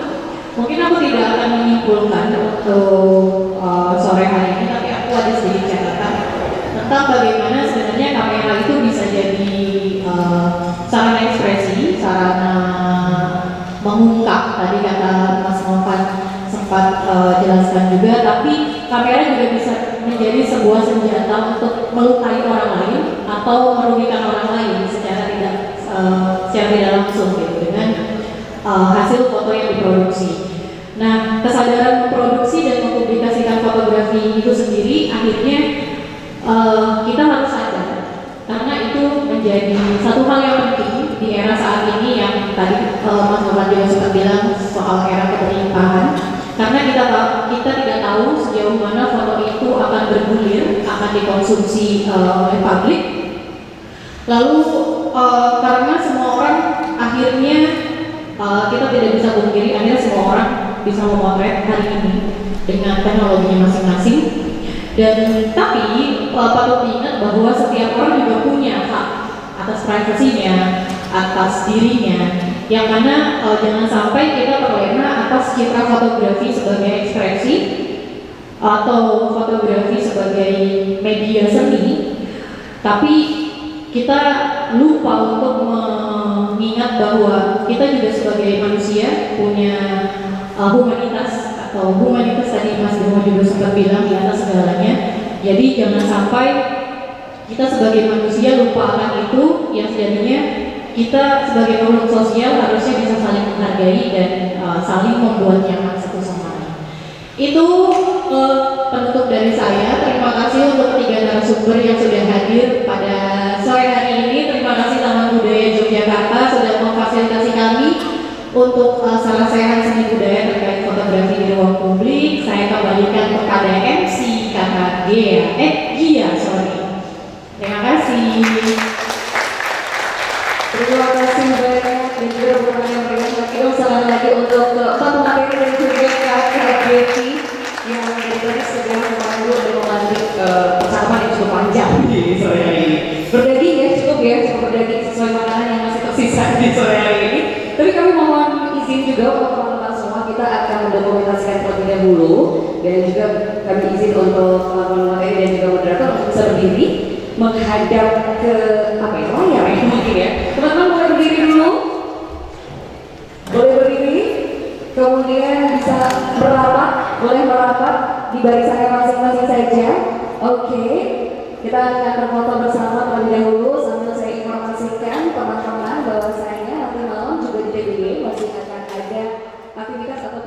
Mungkin aku tidak akan menyimpulkan untuk sore hari ini, tapi aku ada sedikit catatan tentang bagaimana sebenarnya kamera itu bisa jadi sarana ekspresi, sarana mengungkap. Tadi kata Mas Novan sempat jelaskan juga, tapi kamera juga bisa menjadi sebuah senjata untuk melukai orang lain atau merugikan orang lain secara tidak langsung gitu, dengan hasil foto yang diproduksi. Nah, kesadaran memproduksi dan mempublikasikan fotografi itu sendiri akhirnya kita harus sadar, karena itu menjadi satu hal yang penting di era saat ini yang tadi Mas Novan juga sempat bilang soal era keberlimpahan. Karena kita tidak tahu sejauh mana foto itu akan bergulir, akan dikonsumsi oleh publik. Lalu karena semua orang akhirnya kita tidak bisa pungkiri, akhirnya semua orang bisa memotret hari ini dengan teknologinya masing-masing. Dan tapi patut diingat bahwa setiap orang juga punya hak atas privasinya, atas dirinya, yang mana jangan sampai kita terlena atas citra fotografi sebagai ekspresi atau fotografi sebagai media seni, tapi kita lupa untuk mengingat bahwa kita juga sebagai manusia punya humanitas, atau humanitas tadi Mas Bimo juga sempat bilang di atas segalanya. Jadi jangan sampai kita sebagai manusia lupa akan itu, yang sejatinya kita sebagai makhluk sosial harusnya bisa saling menghargai dan saling membuat nyaman satu sama lain. Itu penutup dari saya. Terima kasih untuk ketiga narasumber yang sudah hadir pada sore hari ini. Terima kasih Taman Budaya Yogyakarta sudah memfasilitasi kami untuk sarana seni budaya terkait fotografi di ruang publik. Saya kembalikan kepada MC kakak Gia. Terima kasih. Terima kasih banyak dan juga pertanyaan yang salah lagi untuk Pak Materi dan juga Kak Betty yang dari sudah memandu dan melantik percakapan yang cukup panjang di sore hari ini. Berdaging ya, cukup berdaging sesuai makanan yang masih tersisa di sore hari ini. Tapi kami mohon izin juga untuk teman-teman semua, kita akan mendokumentasikan terlebih dahulu, dan juga kami izin untuk teman-teman materi dan juga moderator untuk bisa berdiri menghadap ke layar ya mungkin ya. Teman-teman boleh berdiri dulu, boleh berdiri, kemudian bisa merapat di barisannya masing-masing saja. Oke, kita akan berfoto bersama terlebih dahulu sambil saya informasikan teman-teman bahwasanya nanti malam juga di DBD masih akan ada aktivitas atau